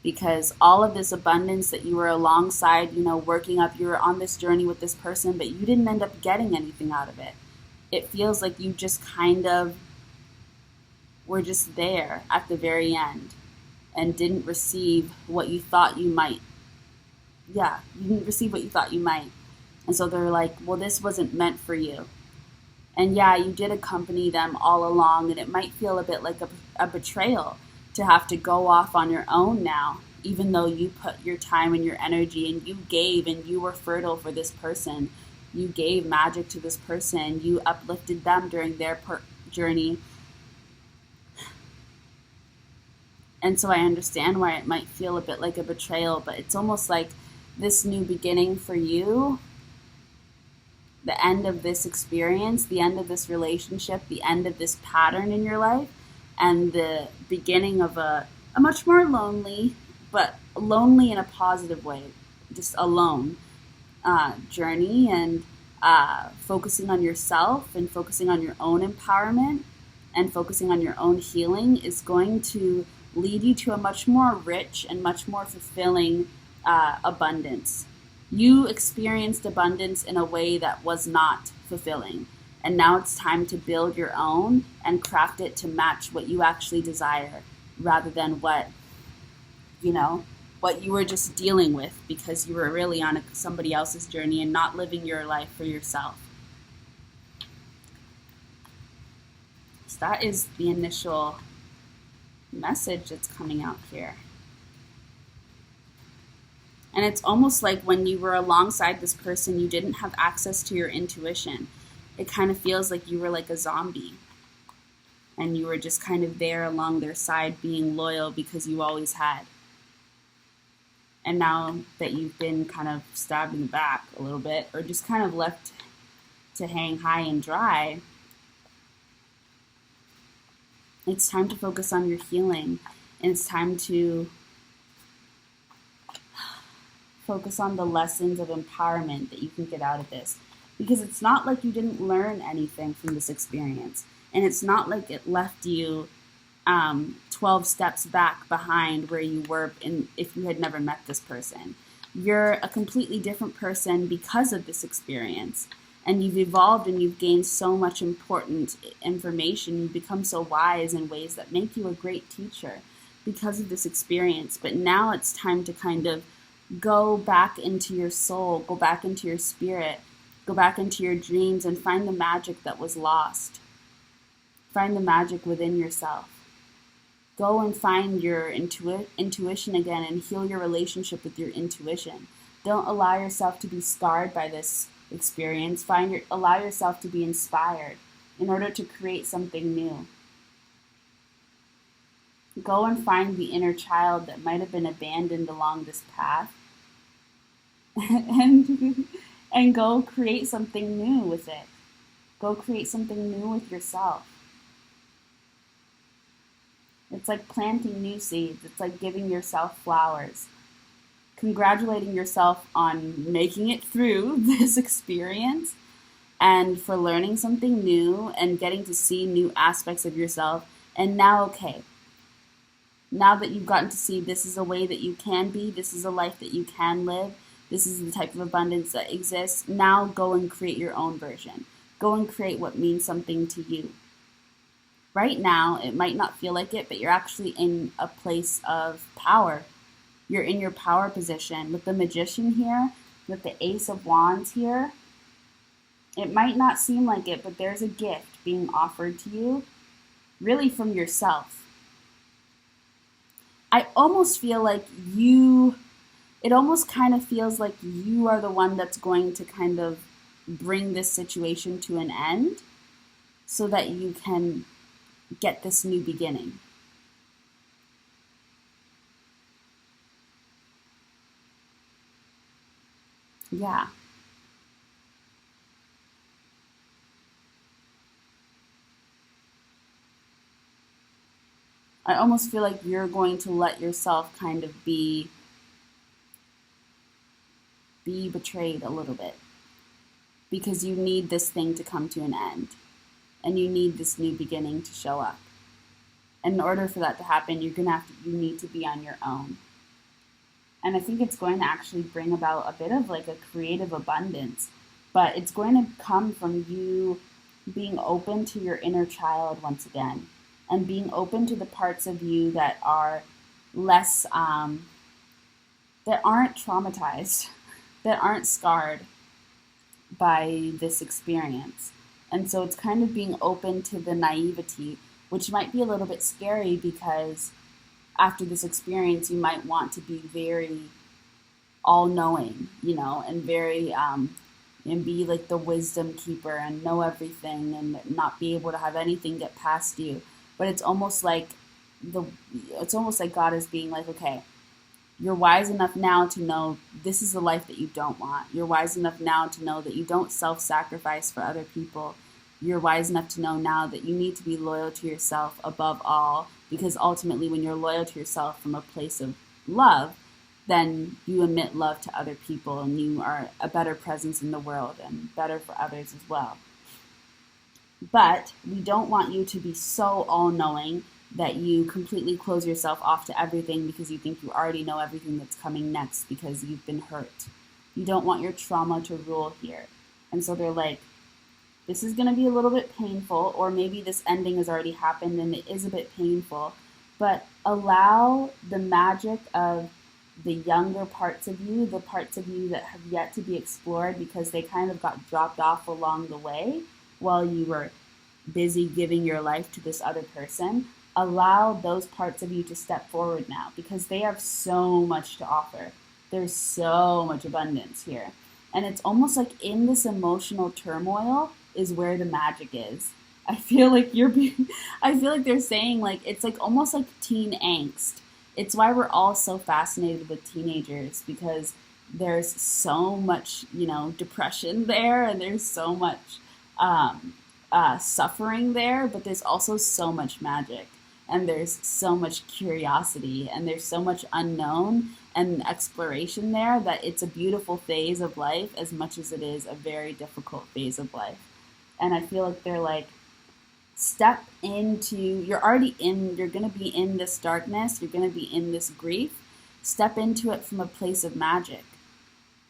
because all of this abundance that you were alongside, working up, you were on this journey with this person, but you didn't end up getting anything out of it. it feels like you just kind of were just there at the very end and didn't receive what you thought you might. Yeah, you didn't receive what you thought you might. And so they're like, well, this wasn't meant for you. And yeah, you did accompany them all along, and it might feel a bit like a betrayal to have to go off on your own now, even though you put your time and your energy and you gave and you were fertile for this person. You gave magic to this person. You uplifted them during their journey. And so I understand why it might feel a bit like a betrayal, but it's almost like this new beginning for you, the end of this experience, the end of this relationship, the end of this pattern in your life, and the beginning of a much more lonely, but lonely in a positive way, just alone journey, and focusing on yourself and focusing on your own empowerment and focusing on your own healing is going to lead you to a much more rich and much more fulfilling abundance. You experienced abundance in a way that was not fulfilling. And now it's time to build your own and craft it to match what you actually desire rather than what you were just dealing with because you were really on somebody else's journey and not living your life for yourself. So that is the initial message that's coming out here. And it's almost like when you were alongside this person, you didn't have access to your intuition. It kind of feels like you were like a zombie. And you were just kind of there along their side being loyal because you always had. And now that you've been kind of stabbed in the back a little bit, or just kind of left to hang high and dry, it's time to focus on your healing. And it's time to focus on the lessons of empowerment that you can get out of this. Because it's not like you didn't learn anything from this experience. And it's not like it left you 12 steps back behind where you were if you had never met this person. You're a completely different person because of this experience. And you've evolved and you've gained so much important information. You've become so wise in ways that make you a great teacher because of this experience. But now it's time to kind of go back into your soul, go back into your spirit, go back into your dreams and find the magic that was lost. Find the magic within yourself. Go and find your intuition again and heal your relationship with your intuition. Don't allow yourself to be scarred by this experience. Allow yourself to be inspired in order to create something new. Go and find the inner child that might have been abandoned along this path and go create something new with it. Go create something new with yourself. It's like planting new seeds. It's like giving yourself flowers. Congratulating yourself on making it through this experience and for learning something new and getting to see new aspects of yourself. And now, okay, now that you've gotten to see this is a way that you can be, this is a life that you can live, this is the type of abundance that exists, now go and create your own version. Go and create what means something to you. Right now, it might not feel like it, but you're actually in a place of power. You're in your power position. With the Magician here, with the Ace of Wands here, it might not seem like it, but there's a gift being offered to you, really from yourself. I almost feel like it almost kind of feels like you are the one that's going to kind of bring this situation to an end so that you can get this new beginning. Yeah. I almost feel like you're going to let yourself kind of be betrayed a little bit because you need this thing to come to an end and you need this new beginning to show up. And in order for that to happen, you need to be on your own. And I think it's going to actually bring about a bit of like a creative abundance, but it's going to come from you being open to your inner child once again, and being open to the parts of you that are less, that aren't traumatized, that aren't scarred by this experience. And so it's kind of being open to the naivety, which might be a little bit scary because after this experience, you might want to be very all knowing, and very, and be like the wisdom keeper and know everything and not be able to have anything get past you. But it's almost like God is being like, okay, you're wise enough now to know this is the life that you don't want. You're wise enough now to know that you don't self-sacrifice for other people. You're wise enough to know now that you need to be loyal to yourself above all, because ultimately when you're loyal to yourself from a place of love, then you emit love to other people and you are a better presence in the world and better for others as well. But we don't want you to be so all-knowing that you completely close yourself off to everything because you think you already know everything that's coming next because you've been hurt. You don't want your trauma to rule here. And so they're like, this is going to be a little bit painful, or maybe this ending has already happened and it is a bit painful, but allow the magic of the younger parts of you, the parts of you that have yet to be explored because they kind of got dropped off along the way while you were busy giving your life to this other person. Allow those parts of you to step forward now because they have so much to offer. There's so much abundance here. And it's almost like in this emotional turmoil is where the magic is. I feel like they're saying like, it's like almost like teen angst. It's why we're all so fascinated with teenagers because there's so much, depression there and there's so much suffering there, but there's also so much magic. And there's so much curiosity and there's so much unknown and exploration there that it's a beautiful phase of life as much as it is a very difficult phase of life. And I feel like they're like, step into, you're going to be in this darkness, you're going to be in this grief. Step into it from a place of magic.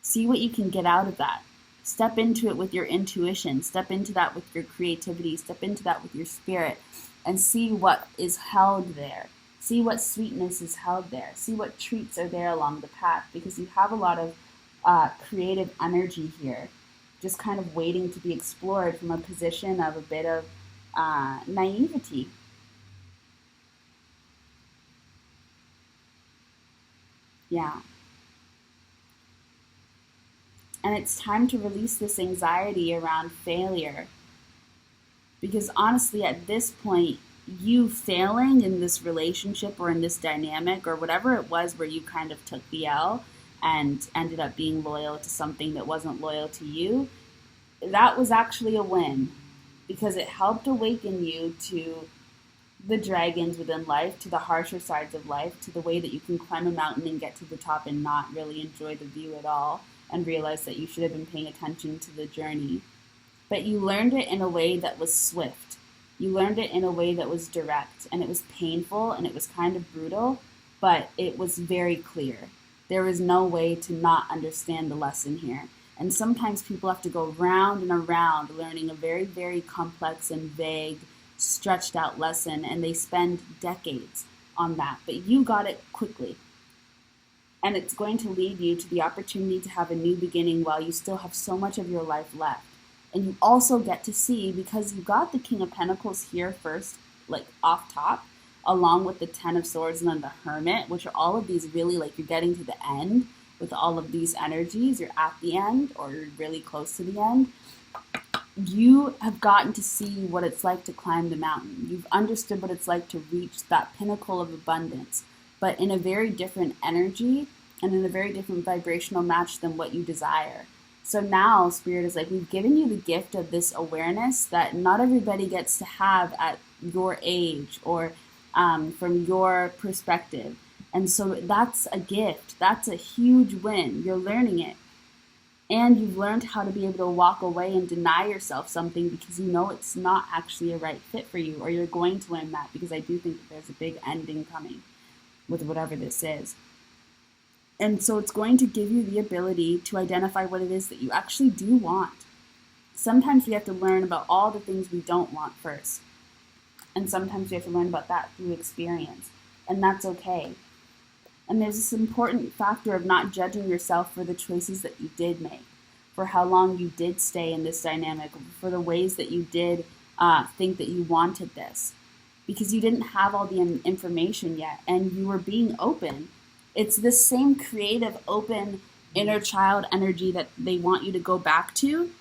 See what you can get out of that. Step into it with your intuition. Step into that with your creativity. Step into that with your spirit. And see what is held there. See what sweetness is held there. See what treats are there along the path, because you have a lot of creative energy here, just kind of waiting to be explored from a position of a bit of naivety. Yeah. And it's time to release this anxiety around failure. Because honestly, at this point, you failing in this relationship or in this dynamic or whatever it was where you kind of took the L and ended up being loyal to something that wasn't loyal to you, that was actually a win because it helped awaken you to the dragons within life, to the harsher sides of life, to the way that you can climb a mountain and get to the top and not really enjoy the view at all and realize that you should have been paying attention to the journey. But you learned it in a way that was swift. You learned it in a way that was direct, and it was painful, and it was kind of brutal, but it was very clear. There was no way to not understand the lesson here. And sometimes people have to go round and around learning a very, very complex and vague, stretched out lesson, and they spend decades on that. But you got it quickly. And it's going to lead you to the opportunity to have a new beginning while you still have so much of your life left. And you also get to see, because you got the King of Pentacles here first, like off top, along with the Ten of Swords and then the Hermit, which are all of these really like you're getting to the end with all of these energies. You're at the end or you're really close to the end. You have gotten to see what it's like to climb the mountain. You've understood what it's like to reach that pinnacle of abundance, but in a very different energy and in a very different vibrational match than what you desire. So now Spirit is like, we've given you the gift of this awareness that not everybody gets to have at your age or from your perspective. And so that's a gift. That's a huge win. You're learning it. And you've learned how to be able to walk away and deny yourself something because you know it's not actually a right fit for you, or you're going to learn that, because I do think that there's a big ending coming with whatever this is. And so it's going to give you the ability to identify what it is that you actually do want. Sometimes we have to learn about all the things we don't want first. And sometimes we have to learn about that through experience. And that's okay. And there's this important factor of not judging yourself for the choices that you did make, for how long you did stay in this dynamic, for the ways that you did think that you wanted this. Because you didn't have all the information yet, and you were being open. It's this same creative, open, inner child energy that they want you to go back to.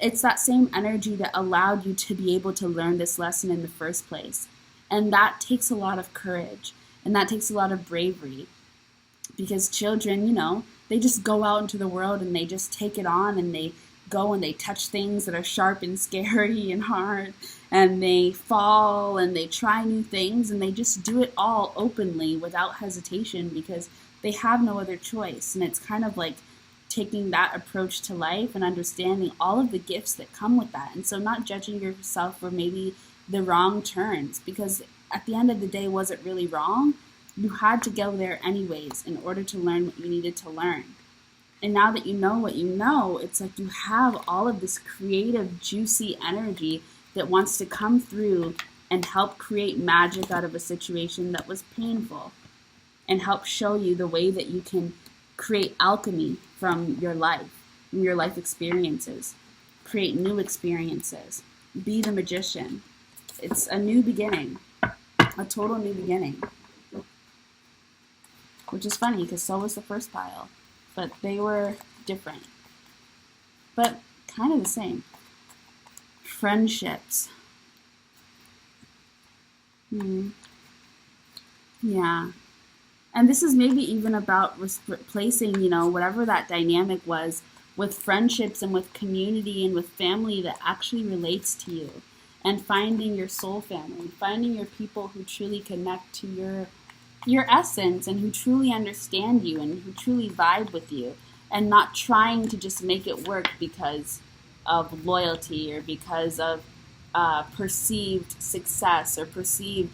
It's that same energy that allowed you to be able to learn this lesson in the first place. And that takes a lot of courage, and that takes a lot of bravery. Because children, they just go out into the world and they just take it on, and they go and they touch things that are sharp and scary and hard, and they fall and they try new things, and they just do it all openly without hesitation because they have no other choice. And it's kind of like taking that approach to life and understanding all of the gifts that come with that. And so not judging yourself for maybe the wrong turns, because at the end of the day, was it really wrong? You had to go there anyways in order to learn what you needed to learn. And now that you know what you know, it's like you have all of this creative, juicy energy that wants to come through and help create magic out of a situation that was painful, and help show you the way that you can create alchemy from your life experiences, create new experiences, be the magician. It's a new beginning, a total new beginning. Which is funny because so was the first pile, but they were different, but kind of the same. Friendships. Yeah. And this is maybe even about replacing, whatever that dynamic was, with friendships and with community and with family that actually relates to you, and finding your soul family, finding your people who truly connect to your essence and who truly understand you and who truly vibe with you, and not trying to just make it work because of loyalty or because of perceived success or perceived,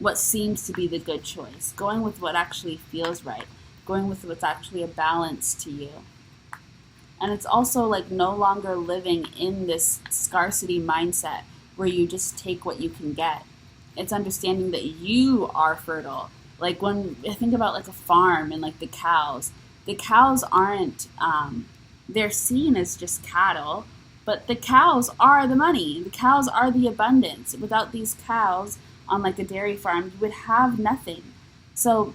what seems to be the good choice. Going with what actually feels right. Going with what's actually a balance to you. And it's also like no longer living in this scarcity mindset where you just take what you can get. It's understanding that you are fertile. Like when I think about like a farm and like the cows aren't, they're seen as just cattle, but the cows are the money. The cows are the abundance. Without these cows on like a dairy farm, you would have nothing. So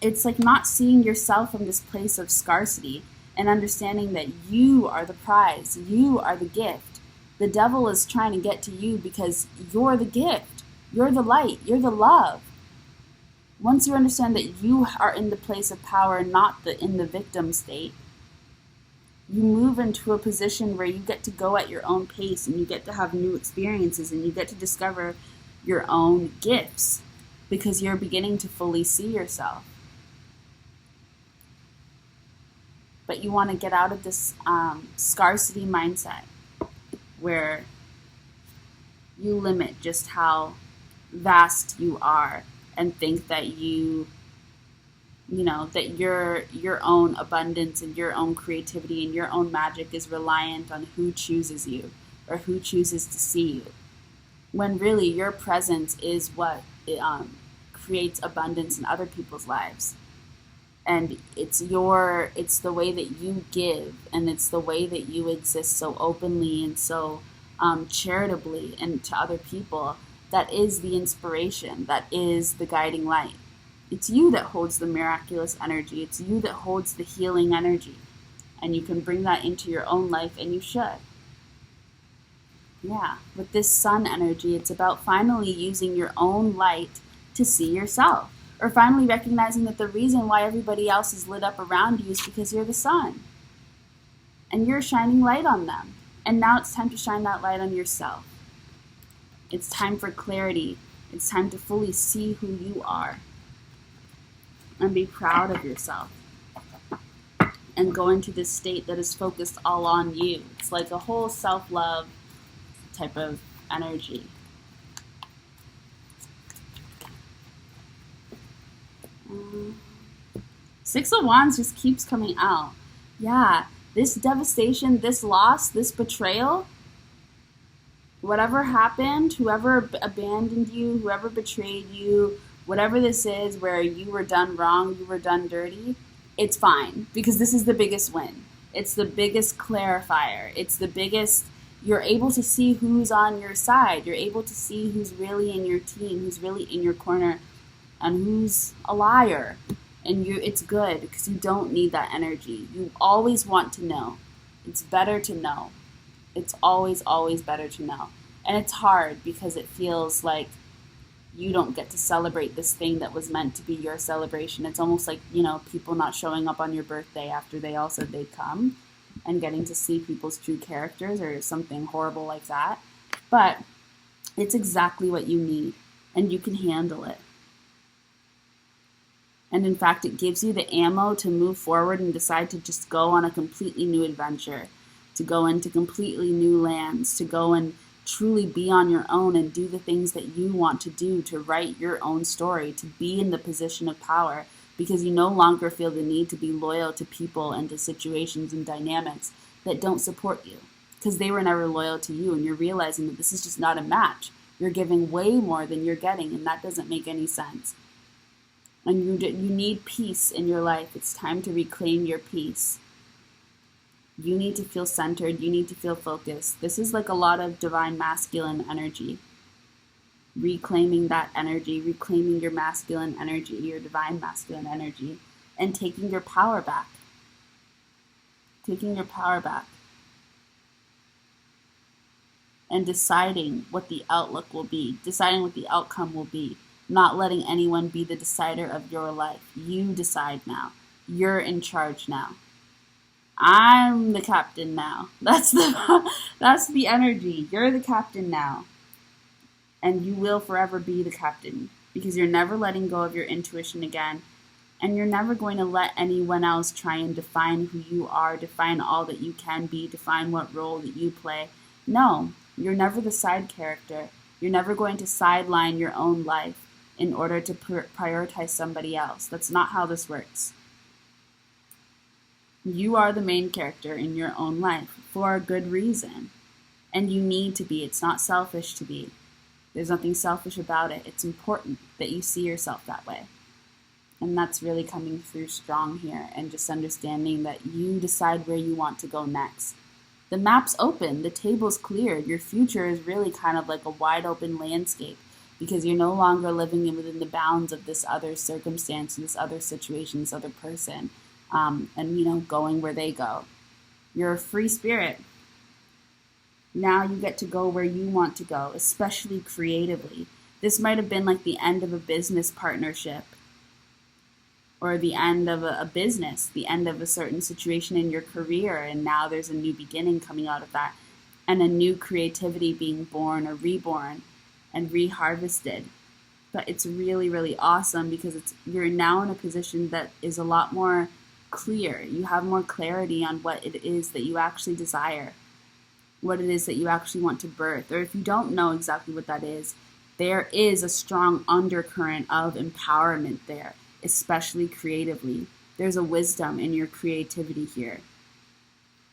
it's like not seeing yourself from this place of scarcity and understanding that you are the prize, you are the gift. The devil is trying to get to you because you're the gift, you're the light, you're the love. Once you understand that you are in the place of power, not in the victim state, you move into a position where you get to go at your own pace, and you get to have new experiences, and you get to discover your own gifts because you're beginning to fully see yourself. But you want to get out of this scarcity mindset where you limit just how vast you are and think that that your own abundance and your own creativity and your own magic is reliant on who chooses you or who chooses to see you. When really your presence is what creates abundance in other people's lives. And it's the way that you give, and it's the way that you exist so openly and so charitably and to other people that is the inspiration, that is the guiding light. It's you that holds the miraculous energy. It's you that holds the healing energy. And you can bring that into your own life, and you should. Yeah, with this sun energy, it's about finally using your own light to see yourself. Or finally recognizing that the reason why everybody else is lit up around you is because you're the sun. And you're shining light on them. And now it's time to shine that light on yourself. It's time for clarity. It's time to fully see who you are. And be proud of yourself. And go into this state that is focused all on you. It's like a whole self-love type of energy. Six of Wands just keeps coming out. Yeah, this devastation, this loss, this betrayal, whatever happened, whoever abandoned you, whoever betrayed you, whatever this is where you were done wrong, you were done dirty, it's fine because this is the biggest win. It's the biggest clarifier. It's the biggest, you're able to see who's on your side. You're able to see who's really in your team, who's really in your corner, and who's a liar. And it's good because you don't need that energy. You always want to know. It's better to know. It's always, always better to know. And it's hard because it feels like you don't get to celebrate this thing that was meant to be your celebration. It's almost like, people not showing up on your birthday after they all said they'd come and getting to see people's true characters or something horrible like that. But it's exactly what you need, and you can handle it. And in fact, it gives you the ammo to move forward and decide to just go on a completely new adventure, to go into completely new lands, to go and truly be on your own and do the things that you want to do, to write your own story, to be in the position of power, because you no longer feel the need to be loyal to people and to situations and dynamics that don't support you, because they were never loyal to you, and you're realizing that this is just not a match. You're giving way more than you're getting, and that doesn't make any sense. And you need peace in your life. It's time to reclaim your peace. You need to feel centered. You need to feel focused. This is like a lot of divine masculine energy. Reclaiming that energy, reclaiming your masculine energy, your divine masculine energy, and taking your power back. Taking your power back. And deciding what the outlook will be, deciding what the outcome will be. Not letting anyone be the decider of your life. You decide now. You're in charge now. I'm the captain now. That's the energy. You're the captain now. And you will forever be the captain, because you're never letting go of your intuition again, and you're never going to let anyone else try and define who you are, define all that you can be, define what role that you play. No, you're never the side character. You're never going to sideline your own life in order to prioritize somebody else. That's not how this works. You are the main character in your own life for a good reason. And you need to be. It's not selfish to be. There's nothing selfish about it. It's important that you see yourself that way. And that's really coming through strong here, and just understanding that you decide where you want to go next. The map's open. The table's clear. Your future is really kind of like a wide open landscape, because you're no longer living within the bounds of this other circumstance, this other situation, this other person, and going where they go. You're a free spirit. Now you get to go where you want to go, especially creatively. This might have been like the end of a business partnership, or the end of a business, the end of a certain situation in your career, and now there's a new beginning coming out of that, and a new creativity being born or reborn and reharvested. But it's really, really awesome because you're now in a position that is a lot more clear. You have more clarity on what it is that you actually desire, what it is that you actually want to birth. Or if you don't know exactly what that is, there is a strong undercurrent of empowerment there, especially creatively. There's a wisdom in your creativity here,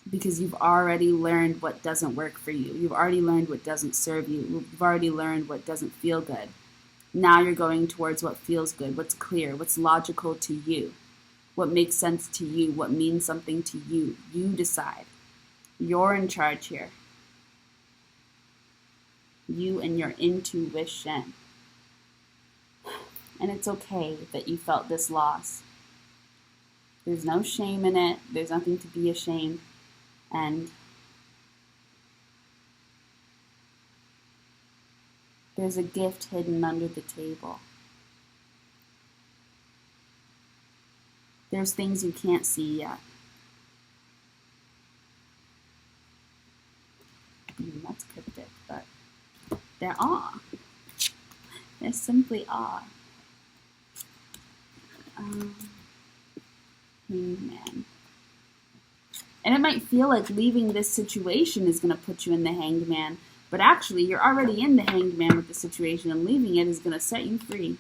because you've already learned what doesn't work for you. You've already learned what doesn't serve you. You've already learned what doesn't feel good. Now you're going towards what feels good, what's clear, what's logical to you, what makes sense to you, what means something to you. You decide. You're in charge here. You and your intuition. And it's okay that you felt this loss. There's no shame in it. There's nothing to be ashamed. And there's a gift hidden under the table. There's things you can't see yet. That's cryptic, but there are. There simply are. Man. And it might feel like leaving this situation is going to put you in the hanged man, but actually you're already in the hanged man with the situation, and leaving it is going to set you free.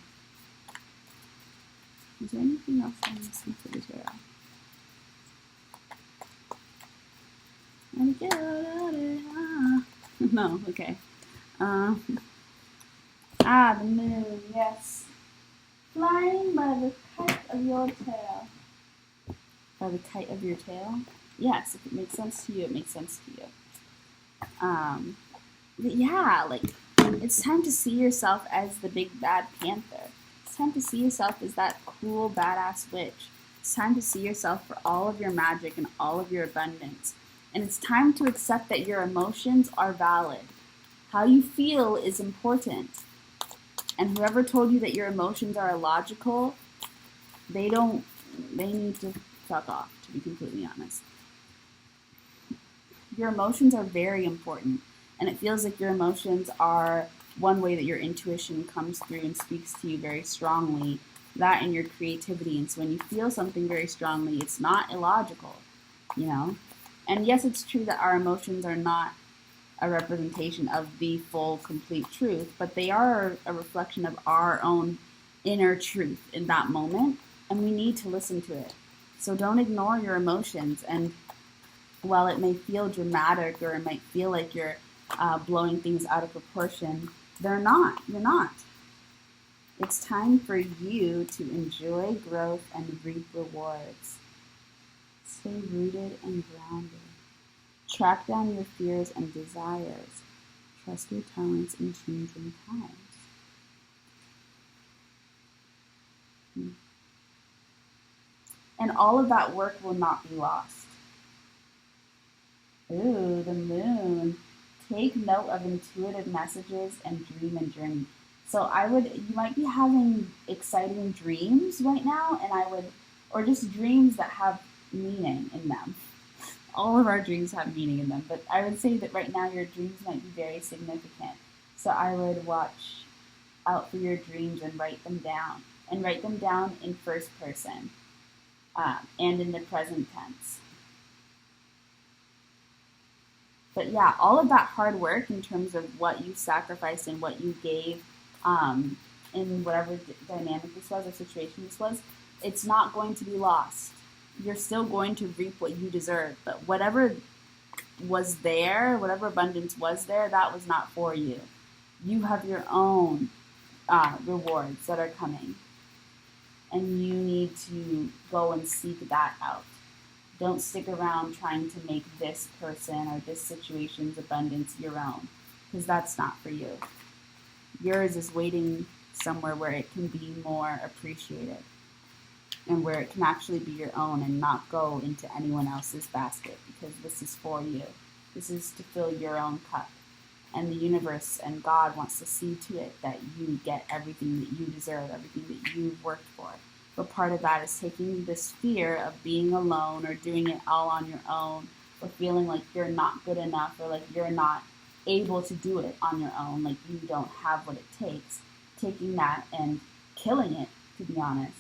Is there anything else I'm missing for the tarot? And get out of it. No, okay. The moon, yes. Flying by the kite of your tail. By the kite of your tail? Yes, if it makes sense to you, it makes sense to you. But yeah, like, it's time to see yourself as the big bad panther. It's time to see yourself as that cool, badass witch. It's time to see yourself for all of your magic and all of your abundance. And it's time to accept that your emotions are valid. How you feel is important. And whoever told you that your emotions are illogical, they need to fuck off, to be completely honest. Your emotions are very important. And it feels like your emotions are one way that your intuition comes through and speaks to you very strongly. That and your creativity. And so when you feel something very strongly, it's not illogical, you know? And yes, it's true that our emotions are not a representation of the full, complete truth, but they are a reflection of our own inner truth in that moment, and we need to listen to it. So don't ignore your emotions. And while it may feel dramatic or it might feel like you're blowing things out of proportion, they're not. You're not. It's time for you to enjoy growth and reap rewards. Stay rooted and grounded. Track down your fears and desires. Trust your talents in changing times. And all of that work will not be lost. Ooh, the moon. Take note of intuitive messages and dream and journey. So you might be having exciting dreams right now, or just dreams that have meaning in them. All of our dreams have meaning in them, but I would say that right now your dreams might be very significant. So I would watch out for your dreams and write them down. And write them down in first person and in the present tense. But yeah, all of that hard work in terms of what you sacrificed and what you gave in whatever dynamic this was or situation this was, it's not going to be lost. You're still going to reap what you deserve. But whatever was there, whatever abundance was there, that was not for you. You have your own rewards that are coming. And you need to go and seek that out. Don't stick around trying to make this person or this situation's abundance your own, because that's not for you. Yours is waiting somewhere where it can be more appreciated and where it can actually be your own and not go into anyone else's basket, because this is for you. This is to fill your own cup. And the universe and God wants to see to it that you get everything that you deserve, everything that you've worked for. But part of that is taking this fear of being alone or doing it all on your own, or feeling like you're not good enough, or like you're not able to do it on your own, like you don't have what it takes. Taking that and killing it, to be honest.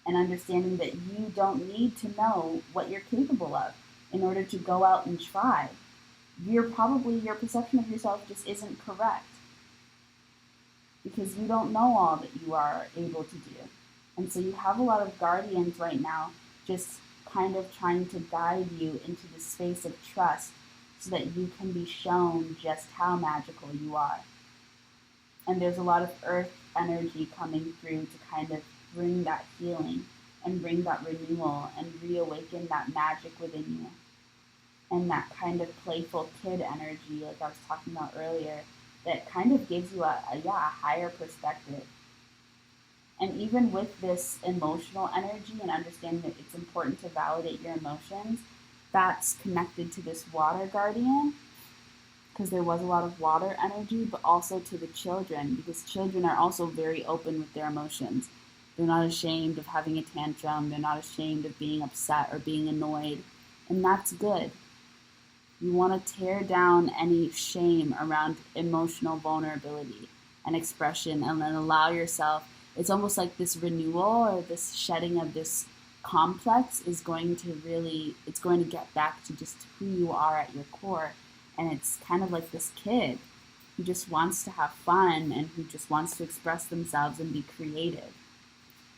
And understanding that you don't need to know what you're capable of in order to go out and try. Your perception of yourself just isn't correct, because you don't know all that you are able to do. And so you have a lot of guardians right now just kind of trying to guide you into the space of trust so that you can be shown just how magical you are. And there's a lot of earth energy coming through to kind of bring that healing and bring that renewal and reawaken that magic within you. And that kind of playful kid energy, like I was talking about earlier, that kind of gives you a higher perspective. And even with this emotional energy and understanding that it's important to validate your emotions, that's connected to this water guardian, because there was a lot of water energy, but also to the children, because children are also very open with their emotions. They're not ashamed of having a tantrum. They're not ashamed of being upset or being annoyed. And that's good. You want to tear down any shame around emotional vulnerability and expression, and then allow yourself. It's almost like this renewal or this shedding of this complex is going to get back to just who you are at your core. And it's kind of like this kid who just wants to have fun and who just wants to express themselves and be creative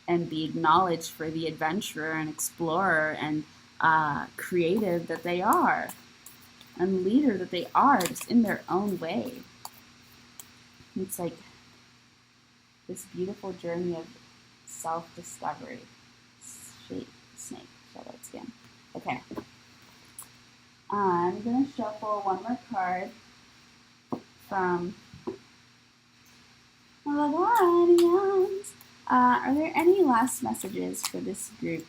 and be acknowledged for the adventurer and explorer and creative that they are and leader that they are, just in their own way. It's like this beautiful journey of self-discovery. Snake, shout out skin. Okay. I'm going to shuffle one more card from the Guardians. Are there any last messages for this group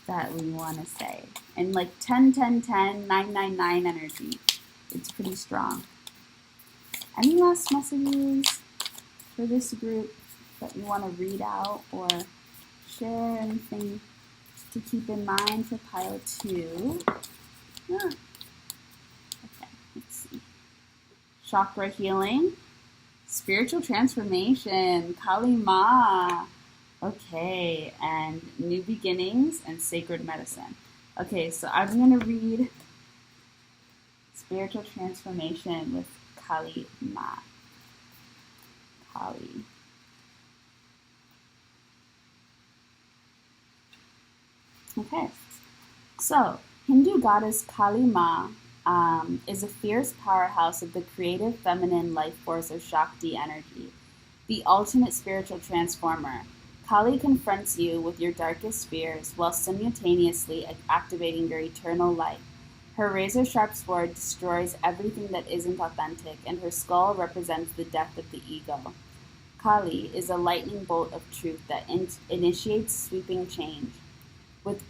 that we want to say? And like 10, 10, 10, 9, 9, 9 energy. It's pretty strong. Any last messages for this group that you want to read out or share? Anything to keep in mind for pile 2? Yeah. Okay, let's see. Chakra healing, spiritual transformation, Kali Ma. Okay, and new beginnings and sacred medicine. Okay, so I'm going to read spiritual transformation with Kali Ma. Kali. Okay, so Hindu goddess Kali Ma is a fierce powerhouse of the creative feminine life force or Shakti energy, the ultimate spiritual transformer. Kali confronts you with your darkest fears while simultaneously activating your eternal light. Her razor-sharp sword destroys everything that isn't authentic, and her skull represents the death of the ego. Kali is a lightning bolt of truth that initiates sweeping change.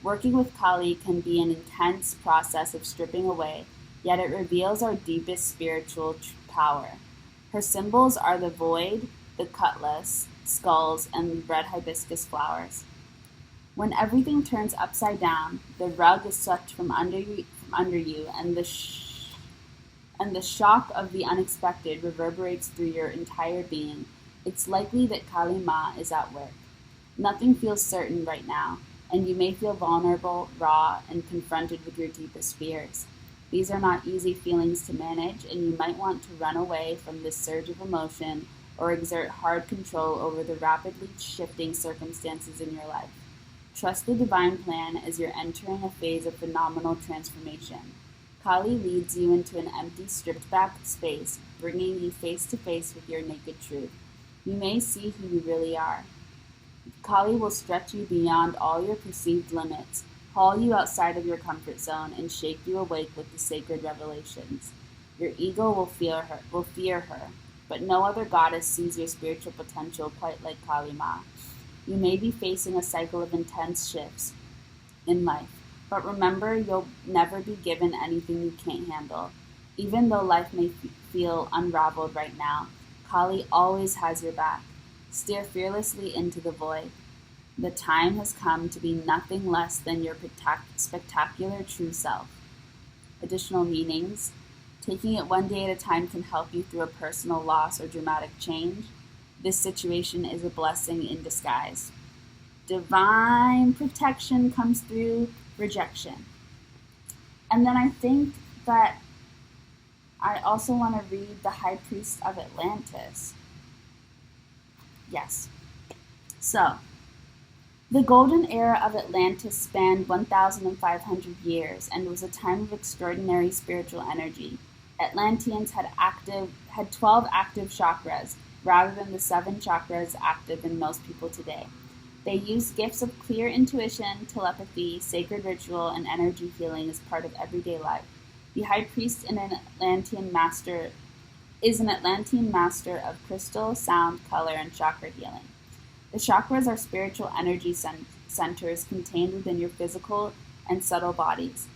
Working with Kali can be an intense process of stripping away, yet it reveals our deepest spiritual power. Her symbols are the void, the cutlass, skulls, and red hibiscus flowers. When everything turns upside down, the rug is swept from under you, and the shock of the unexpected reverberates through your entire being. It's likely that Kali Ma is at work. Nothing feels certain right now, and you may feel vulnerable, raw, and confronted with your deepest fears. These are not easy feelings to manage, and you might want to run away from this surge of emotion or exert hard control over the rapidly shifting circumstances in your life. Trust the divine plan as you're entering a phase of phenomenal transformation. Kali leads you into an empty, stripped-back space, bringing you face-to-face with your naked truth. You may see who you really are. Kali will stretch you beyond all your perceived limits, haul you outside of your comfort zone, and shake you awake with the sacred revelations. Your ego will fear her, but no other goddess sees your spiritual potential quite like Kali Ma. You may be facing a cycle of intense shifts in life, but remember, you'll never be given anything you can't handle. Even though life may feel unraveled right now, Kali always has your back. Steer fearlessly into the void. The time has come to be nothing less than your spectacular true self. Additional meanings. Taking it one day at a time can help you through a personal loss or dramatic change. This situation is a blessing in disguise. Divine protection comes through rejection. And then I think that I also want to read the High Priest of Atlantis. Yes. So, the golden era of Atlantis spanned 1,500 years and was a time of extraordinary spiritual energy. Atlanteans had 12 active chakras, rather than the 7 chakras active in most people today. They used gifts of clear intuition, telepathy, sacred ritual, and energy healing as part of everyday life. The High Priest is an Atlantean master of crystal, sound, color, and chakra healing. The chakras are spiritual energy centers contained within your physical and subtle bodies.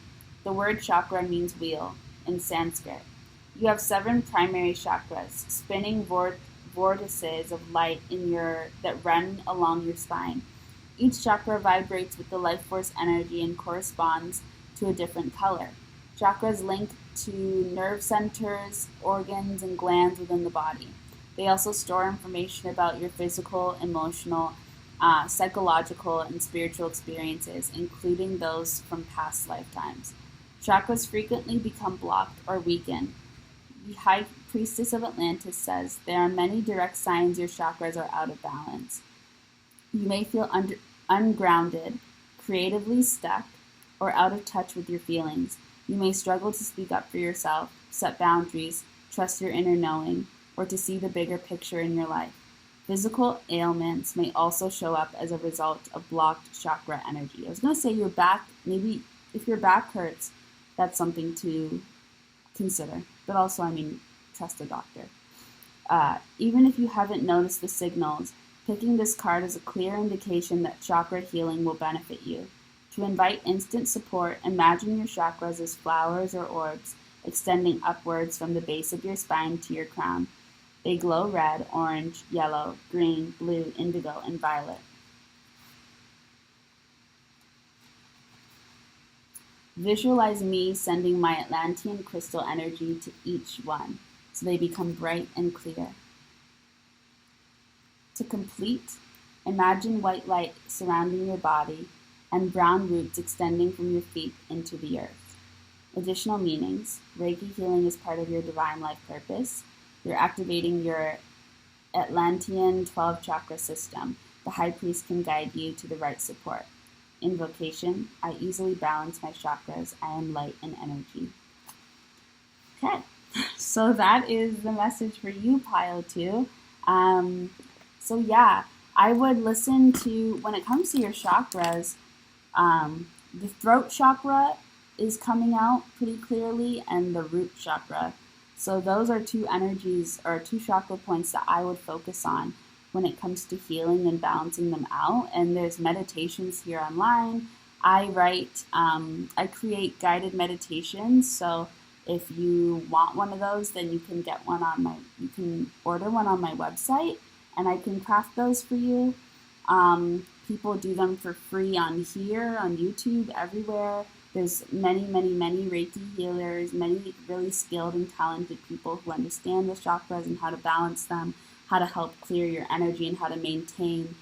The word chakra means wheel in Sanskrit. You have 7 primary chakras, spinning vortices of light that run along your spine. Each chakra vibrates with the life force energy and corresponds to a different color. Chakras link to nerve centers, organs, and glands within the body. They also store information about your physical, emotional, psychological, and spiritual experiences, including those from past lifetimes. Chakras frequently become blocked or weakened. The High Priestess of Atlantis says, there are many direct signs your chakras are out of balance. You may feel ungrounded, creatively stuck, or out of touch with your feelings. You may struggle to speak up for yourself, set boundaries, trust your inner knowing, or to see the bigger picture in your life. Physical ailments may also show up as a result of blocked chakra energy. I was going to say your back, maybe if your back hurts, that's something to consider. But also, trust a doctor. Even if you haven't noticed the signals, picking this card is a clear indication that chakra healing will benefit you. To invite instant support, imagine your chakras as flowers or orbs extending upwards from the base of your spine to your crown. They glow red, orange, yellow, green, blue, indigo, and violet. Visualize me sending my Atlantean crystal energy to each one, so they become bright and clear. To complete, imagine white light surrounding your body and brown roots extending from your feet into the earth. Additional meanings: Reiki healing is part of your divine life purpose. You're activating your Atlantean 12 chakra system. The high priest can guide you to the right support. Invocation: I easily balance my chakras. I am light and energy. Okay, so that is the message for you, Pile 2. So yeah, I would listen to, when it comes to your chakras, the throat chakra is coming out pretty clearly, and the root chakra. So those are two energies or two chakra points that I would focus on when it comes to healing and balancing them out. And there's meditations here online. I create guided meditations. So if you want one of those, then you can get one you can order one on my website, and I can craft those for you. People do them for free on here, on YouTube, everywhere. There's many, many, many Reiki healers, many really skilled and talented people who understand the chakras and how to balance them, how to help clear your energy, and how to maintain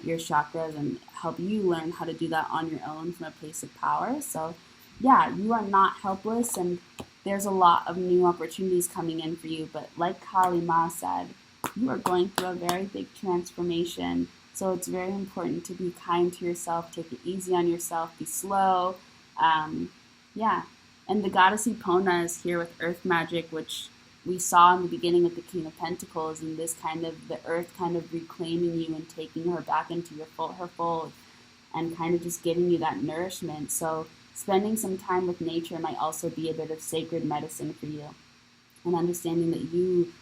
your chakras, and help you learn how to do that on your own from a place of power. So yeah, you are not helpless, and there's a lot of new opportunities coming in for you. But like Kali Ma said, you are going through a very big transformation. So it's very important to be kind to yourself, take it easy on yourself, be slow. And the goddess Epona is here with earth magic, which we saw in the beginning of the King of Pentacles, and this kind of the earth kind of reclaiming you and taking her back into her fold, and kind of just giving you that nourishment. So spending some time with nature might also be a bit of sacred medicine for you, and understanding that you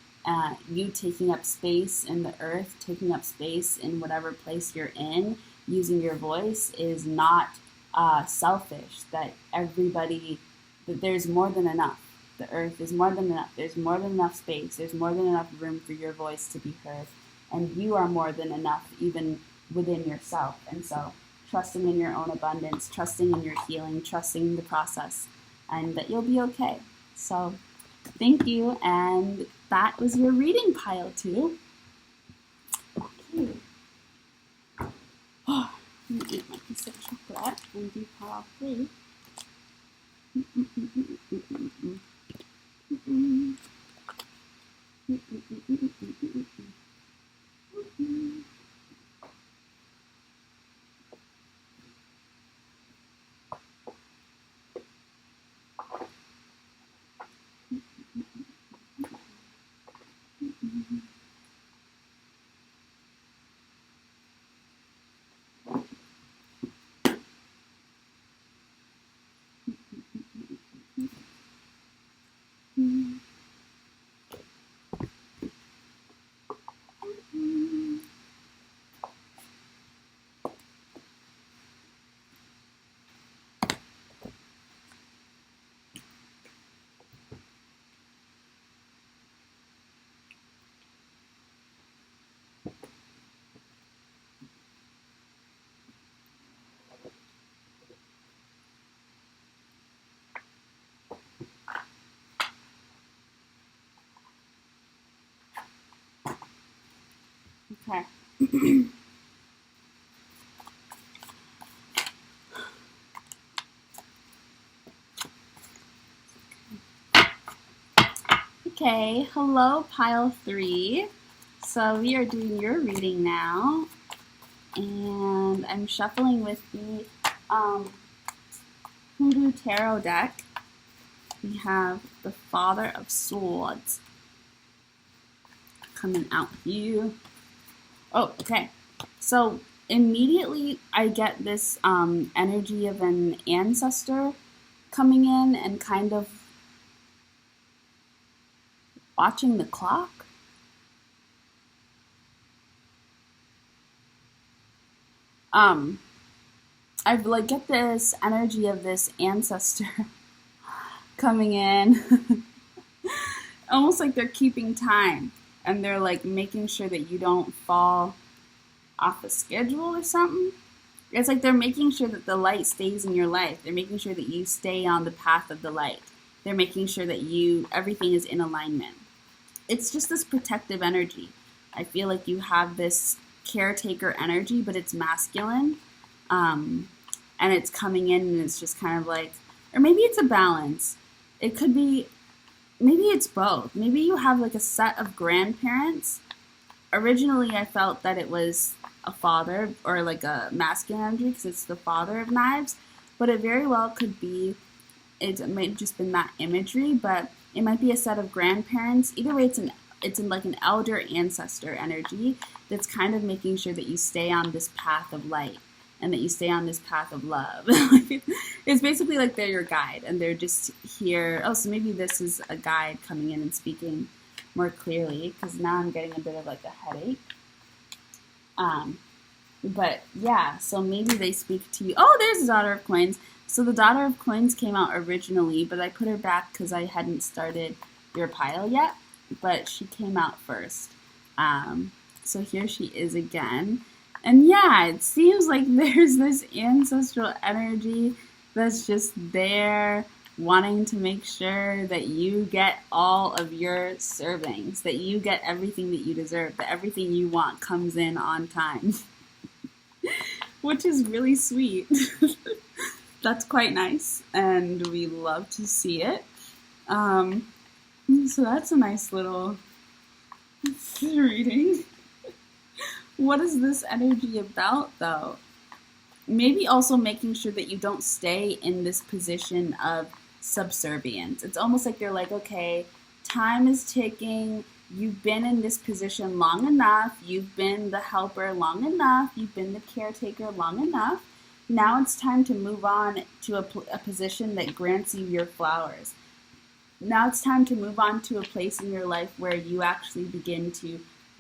taking up space in the earth, taking up space in whatever place you're in, using your voice is not selfish, that there's more than enough. The earth is more than enough. There's more than enough space. There's more than enough room for your voice to be heard. And you are more than enough even within yourself. And so trusting in your own abundance, trusting in your healing, trusting the process, and that you'll be okay. So thank you. And that was your reading, Pile 2. Okay. Oh, I'm going to eat my piece of chocolate and do Pile 3. Okay. Okay, hello, Pile 3. So we are doing your reading now, and I'm shuffling with the Hoodoo Tarot deck, we have the Father of Swords coming out here. Oh, okay. So immediately I get this energy of an ancestor coming in and kind of watching the clock. I like get this energy of this ancestor coming in, almost like they're keeping time and they're like making sure that you don't fall off a schedule or something. It's like they're making sure that the light stays in your life. They're making sure that you stay on the path of the light. They're making sure that everything is in alignment. It's just this protective energy. I feel like you have this caretaker energy, but it's masculine. And it's coming in and it's just kind of like, or maybe it's a balance. It could be, maybe it's both. Maybe you have like a set of grandparents. Originally, I felt that it was a father or like a masculine energy because it's the Father of Knives, but it very well could be, it might have just been that imagery, but it might be a set of grandparents. Either way, it's in like an elder ancestor energy that's kind of making sure that you stay on this path of light and that you stay on this path of love. It's basically like they're your guide and they're just here. Oh, so maybe this is a guide coming in and speaking more clearly because now I'm getting a bit of like a headache. But yeah, so maybe they speak to you. Oh, there's the Daughter of Coins. So the Daughter of Coins came out originally, but I put her back because I hadn't started your pile yet, but she came out first. So here she is again. And yeah, it seems like there's this ancestral energy that's just there wanting to make sure that you get all of your servings, that you get everything that you deserve, that everything you want comes in on time. Which is really sweet. That's quite nice, and we love to see it. So that's a nice little reading. What is this energy about, though? Maybe also making sure that you don't stay in this position of subservience. It's almost like you're like, okay, time is ticking. You've been in this position long enough. You've been the helper long enough. You've been the caretaker long enough. Now it's time to move on to a position that grants you your flowers. Now it's time to move on to a place in your life where you actually begin to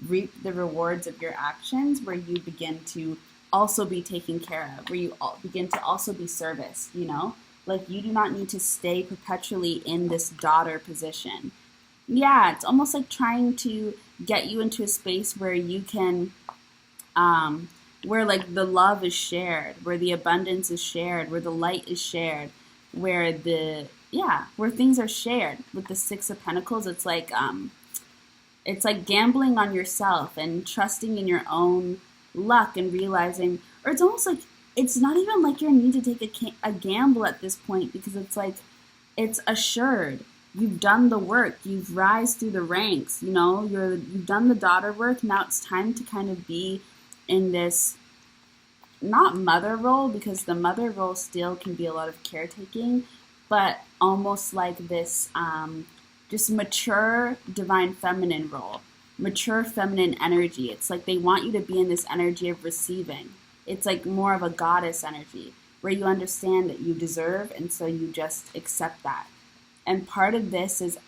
reap the rewards of your actions, where you begin to also be taken care of, where you begin to also be serviced, you know? Like you do not need to stay perpetually in this daughter position. Yeah, it's almost like trying to get you into a space where you can, where like the love is shared, where the abundance is shared, where the light is shared, where where things are shared. With the Six of Pentacles, it's like gambling on yourself and trusting in your own luck and realizing, or it's almost like it's not even like you need to take a gamble at this point because it's like it's assured. You've done the work. You've rise through the ranks. You know, you've done the daughter work. Now it's time to kind of be in this, not mother role, because the mother role still can be a lot of caretaking, but almost like this just mature divine feminine role, mature feminine energy. It's like they want you to be in this energy of receiving. It's like more of a goddess energy where you understand that you deserve, and so you just accept that. And part of this is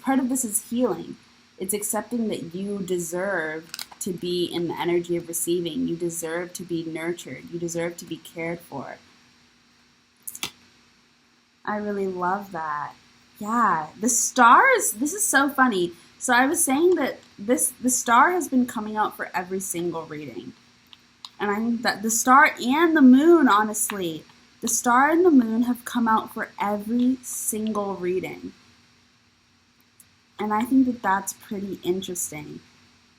part of this is healing. It's accepting that you deserve to be in the energy of receiving. You deserve to be nurtured. You deserve to be cared for. I really love that. Yeah, the stars, this is so funny. So I was saying that the star has been coming out for every single reading. And I think that the star and the moon, honestly, the star and the moon have come out for every single reading. And I think that that's pretty interesting.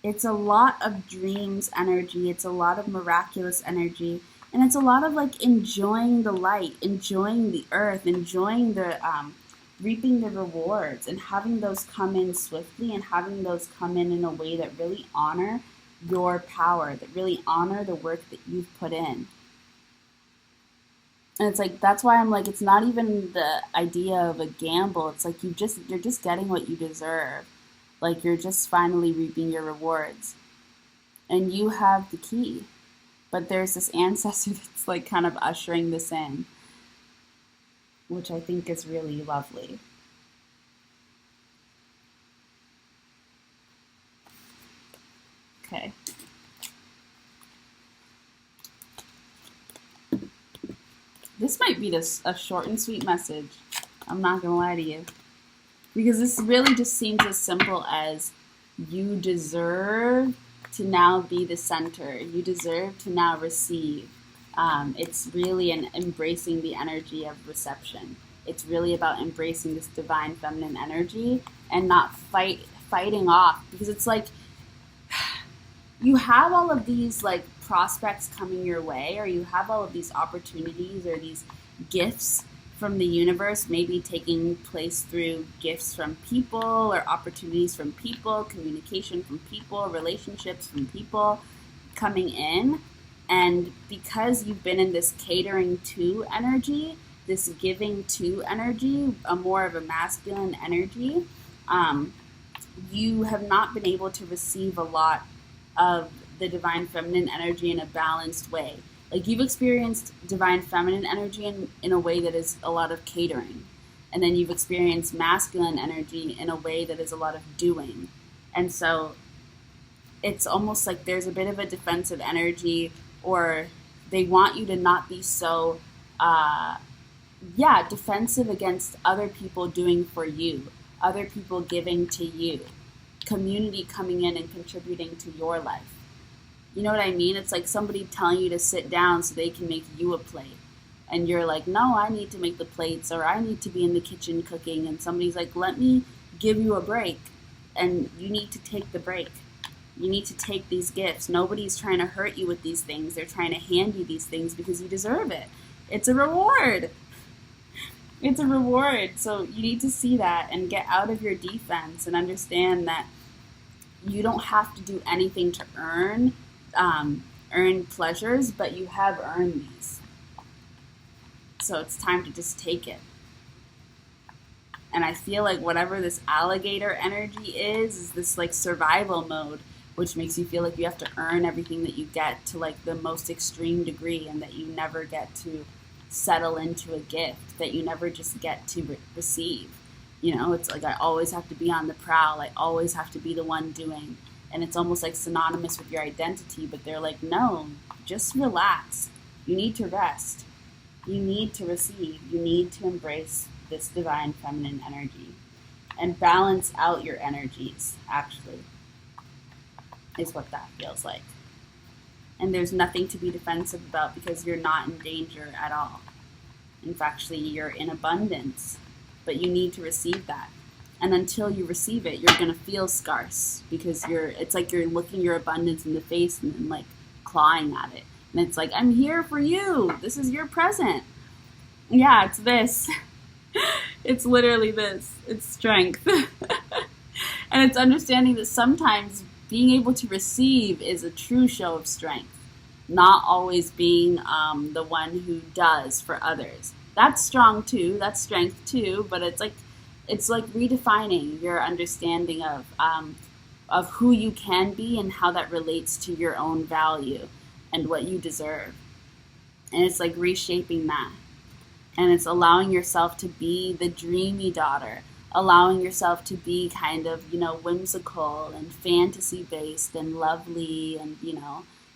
It's a lot of dreams energy. It's a lot of miraculous energy. And it's a lot of like enjoying the light, enjoying the earth, enjoying the reaping the rewards and having those come in swiftly and having those come in a way that really honor your power, that really honor the work that you've put in. And it's like that's why I'm like it's not even the idea of a gamble. It's like you're just getting what you deserve. Like you're just finally reaping your rewards. And you have the key. But there's this ancestor that's like kind of ushering this in, which I think is really lovely. Okay. This might be a short and sweet message. I'm not going to lie to you. Because this really just seems as simple as you deserve to now be the center. You deserve to now receive. It's really an embracing the energy of reception. It's really about embracing this divine feminine energy and not fighting off. Because it's like you have all of these like prospects coming your way, or you have all of these opportunities or these gifts from the universe, maybe taking place through gifts from people or opportunities from people, communication from people, relationships from people coming in. And because you've been in this catering to energy, this giving to energy, a more of a masculine energy, you have not been able to receive a lot of the divine feminine energy in a balanced way. Like you've experienced divine feminine energy in a way that is a lot of catering. And then you've experienced masculine energy in a way that is a lot of doing. And so it's almost like there's a bit of a defensive energy, or they want you to not be so, defensive against other people doing for you, other people giving to you, community coming in and contributing to your life. You know what I mean? It's like somebody telling you to sit down so they can make you a plate. And you're like, no, I need to make the plates, or I need to be in the kitchen cooking. And somebody's like, let me give you a break. And you need to take the break. You need to take these gifts. Nobody's trying to hurt you with these things. They're trying to hand you these things because you deserve it. It's a reward. It's a reward. So you need to see that and get out of your defense and understand that you don't have to do anything to earn pleasures, but you have earned these. So it's time to just take it. And I feel like whatever this alligator energy is this like survival mode, which makes you feel like you have to earn everything that you get to like the most extreme degree, and that you never get to settle into a gift, that you never just get to receive. You know, it's like I always have to be on the prowl. I always have to be the one doing. And it's almost like synonymous with your identity, but they're like, no, just relax. You need to rest. You need to receive. You need to embrace this divine feminine energy and balance out your energies, actually, is what that feels like. And there's nothing to be defensive about because you're not in danger at all. In fact, actually, you're in abundance, but you need to receive that. And until you receive it, you're going to feel scarce because it's like you're looking your abundance in the face and then like clawing at it. And it's like, I'm here for you. This is your present. Yeah, it's this. It's literally this. It's strength. And it's understanding that sometimes being able to receive is a true show of strength, not always being the one who does for others. That's strong too. That's strength too. But it's like redefining your understanding of who you can be and how that relates to your own value and what you deserve. And it's like reshaping that. And it's allowing yourself to be the dreamy daughter, allowing yourself to be kind of, whimsical and fantasy-based and lovely and,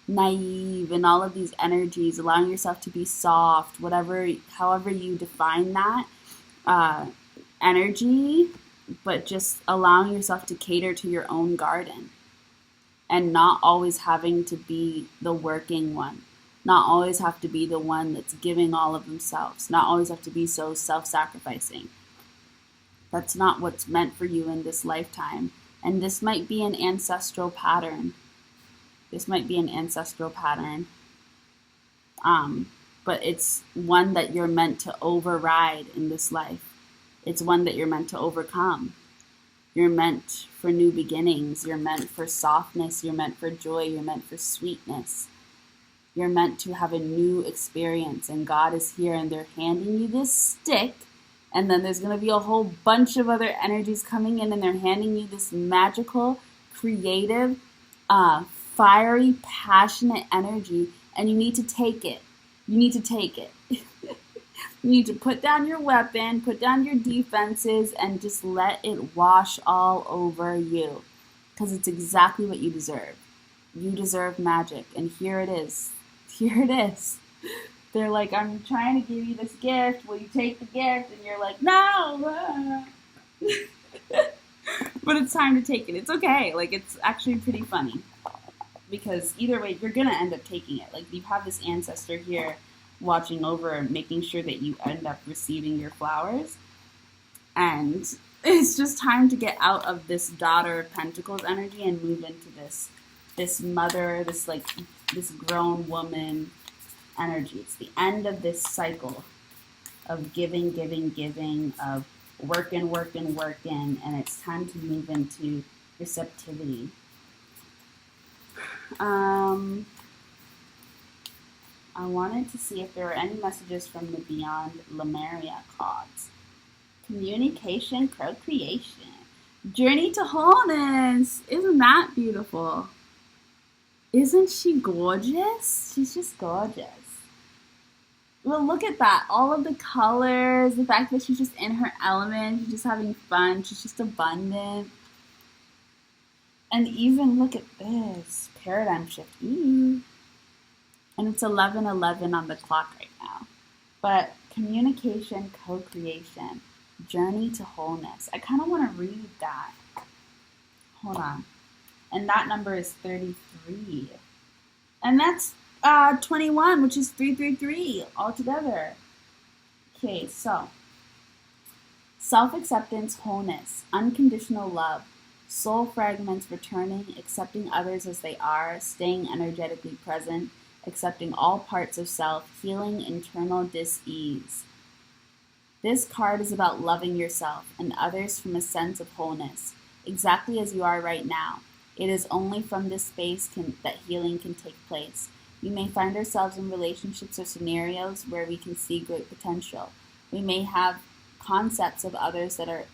naive and all of these energies, allowing yourself to be soft, however you define that energy, but just allowing yourself to cater to your own garden and not always having to be the working one. Not always have to be the one that's giving all of themselves. Not always have to be so self-sacrificing. That's not what's meant for you in this lifetime. And this might be an ancestral pattern. But it's one that you're meant to override in this life. It's one that you're meant to overcome. You're meant for new beginnings. You're meant for softness. You're meant for joy. You're meant for sweetness. You're meant to have a new experience, and God is here, and they're handing you this stick, and then there's going to be a whole bunch of other energies coming in, and they're handing you this magical, creative, fiery, passionate energy, and you need to take it. You need to take it. You need to put down your weapon, put down your defenses, and just let it wash all over you, because it's exactly what you deserve. You deserve magic, and here it is. Here it is. They're like, I'm trying to give you this gift. Will you take the gift? And you're like, no. But it's time to take it. It's okay. Like, it's actually pretty funny. Because either way, you're going to end up taking it. Like, you have this ancestor here watching over and making sure that you end up receiving your flowers. And it's just time to get out of this daughter of pentacles energy and move into this mother, this grown woman energy. It's the end of this cycle of giving, of working, and it's time to move into receptivity. I wanted to see if there were any messages from the Beyond Lemuria cards. Communication, co-creation, journey to wholeness. Isn't that beautiful? Isn't she gorgeous? She's just gorgeous. Well, look at that. All of the colors, the fact that she's just in her element, she's just having fun, she's just abundant. And even look at this paradigm shift. Ooh. And it's 11:11 on the clock right now. But communication, co-creation, journey to wholeness. I kind of want to read that. Hold on. And that number is 33. And that's 21, which is 333 altogether. Okay, so self-acceptance, wholeness, unconditional love, soul fragments returning, accepting others as they are, staying energetically present, accepting all parts of self, healing internal dis-ease. This card is about loving yourself and others from a sense of wholeness, exactly as you are right now. It is only from this space that healing can take place. We may find ourselves in relationships or scenarios where we can see great potential. We may have concepts of others that are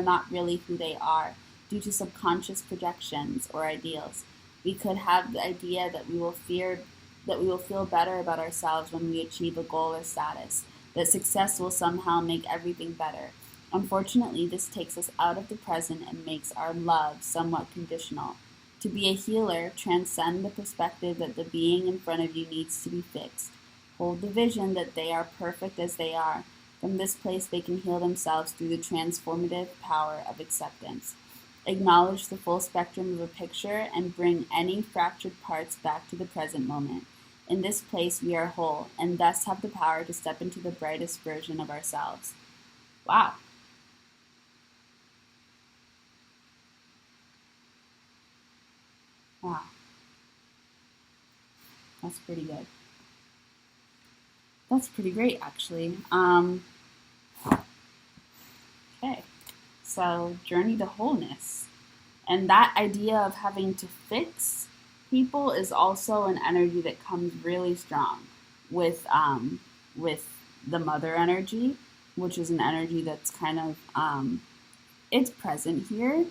not really who they are due to subconscious projections or ideals. We could have the idea that we will feel better about ourselves when we achieve a goal or status, that success will somehow make everything better. Unfortunately, this takes us out of the present and makes our love somewhat conditional. To be a healer, transcend the perspective that the being in front of you needs to be fixed. Hold the vision that they are perfect as they are. From this place, they can heal themselves through the transformative power of acceptance. Acknowledge the full spectrum of a picture and bring any fractured parts back to the present moment. In this place, we are whole, and thus have the power to step into the brightest version of ourselves. Wow. Wow. That's pretty good. That's pretty great, actually. Okay. So, journey to wholeness. And that idea of having to fix people is also an energy that comes really strong with the mother energy, which is an energy that's kind of it's present here,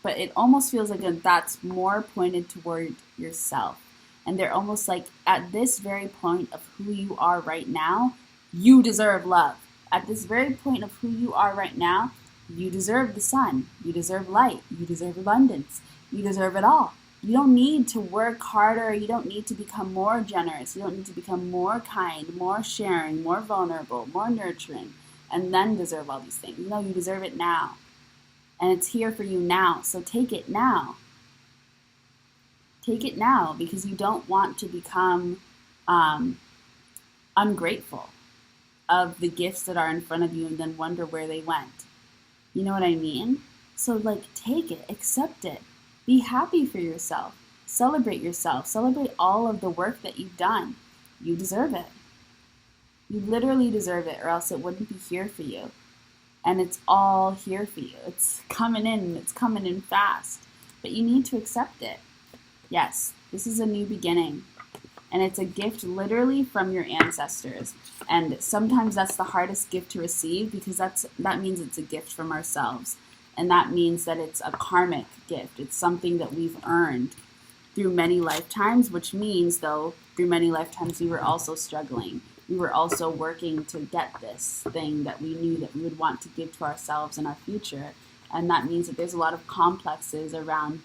but it almost feels like that's more pointed toward yourself. And they're almost like, at this very point of who you are right now, you deserve love. At this very point of who you are right now, you deserve the sun. You deserve light. You deserve abundance. You deserve it all. You don't need to work harder. You don't need to become more generous. You don't need to become more kind, more sharing, more vulnerable, more nurturing, and then deserve all these things. No, you deserve it now. And it's here for you now. So take it now. Take it now, because you don't want to become ungrateful of the gifts that are in front of you and then wonder where they went. You know what I mean? So take it, accept it, be happy for yourself, celebrate yourself, celebrate all of the work that you've done. You deserve it. You literally deserve it, or else it wouldn't be here for you. And it's all here for you. It's coming in fast, but you need to accept it. Yes, this is a new beginning. And it's a gift literally from your ancestors. And sometimes that's the hardest gift to receive, because that means it's a gift from ourselves. And that means that it's a karmic gift. It's something that we've earned through many lifetimes, which means, though, through many lifetimes we were also struggling. We were also working to get this thing that we knew that we would want to give to ourselves in our future. And that means that there's a lot of complexes around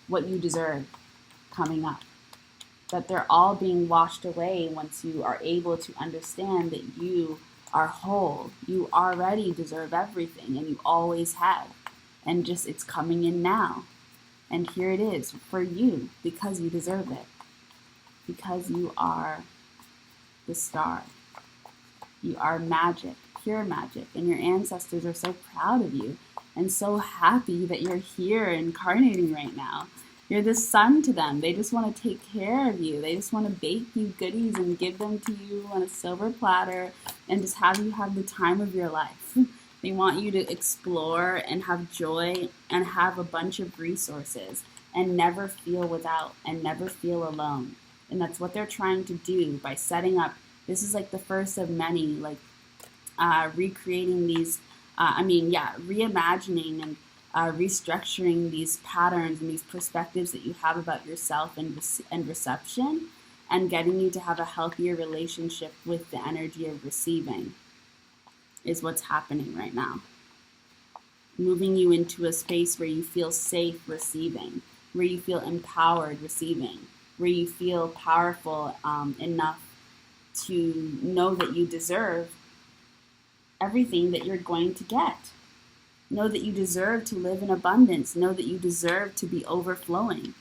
what you deserve coming up. That they're all being washed away once you are able to understand that you are whole. You already deserve everything, and you always have. And just it's coming in now. And here it is for you, because you deserve it. Because you are the star. You are magic, pure magic. And your ancestors are so proud of you and so happy that you're here incarnating right now. You're the sun to them. They just want to take care of you. They just want to bake you goodies and give them to you on a silver platter and just have you have the time of your life. They want you to explore and have joy and have a bunch of resources and never feel without and never feel alone. And that's what they're trying to do by setting up. This is like the first of many, recreating these, reimagining and restructuring these patterns and these perspectives that you have about yourself and reception, and getting you to have a healthier relationship with the energy of receiving is what's happening right now. Moving you into a space where you feel safe receiving, where you feel empowered receiving, where you feel powerful enough to know that you deserve everything that you're going to get. Know that you deserve to live in abundance. Know that you deserve to be overflowing.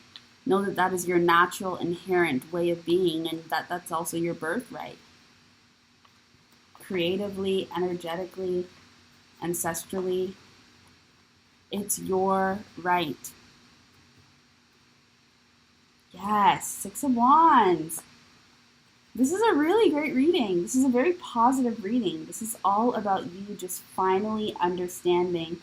Know that that is your natural, inherent way of being, and that's also your birthright. Creatively, energetically, ancestrally, it's your right. Yes, Six of Wands. This is a really great reading. This is a very positive reading. This is all about you just finally understanding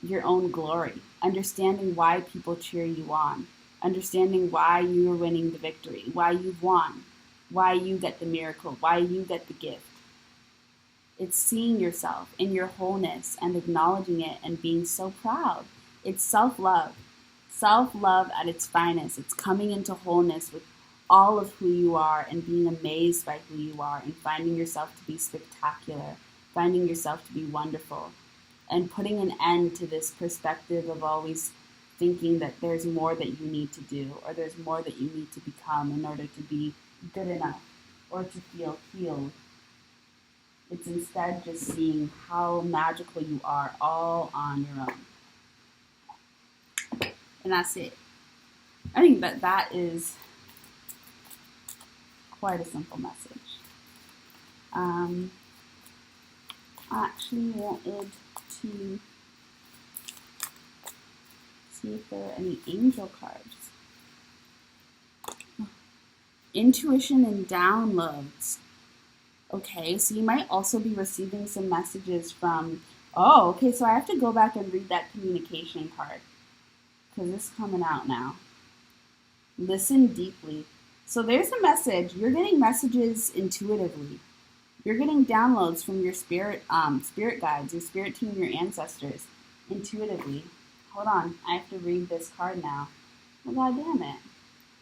your own glory, understanding why people cheer you on, understanding why you are winning the victory, why you've won, why you get the miracle, why you get the gift. It's seeing yourself in your wholeness and acknowledging it and being so proud. It's self-love. Self-love at its finest. It's coming into wholeness with all of who you are and being amazed by who you are and finding yourself to be spectacular, finding yourself to be wonderful, and putting an end to this perspective of always thinking that there's more that you need to do or there's more that you need to become in order to be good enough or to feel healed. It's instead just seeing how magical you are all on your own. And that's it. I think that is quite a simple message. I actually wanted to see if there are any angel cards. Intuition and downloads. Okay, so you might also be receiving some messages from, so I have to go back and read that communication card because it's coming out now. Listen deeply. So there's a message. You're getting messages intuitively. You're getting downloads from your spirit guides, your spirit team, your ancestors, intuitively. Hold on, I have to read this card now. Well, God damn it.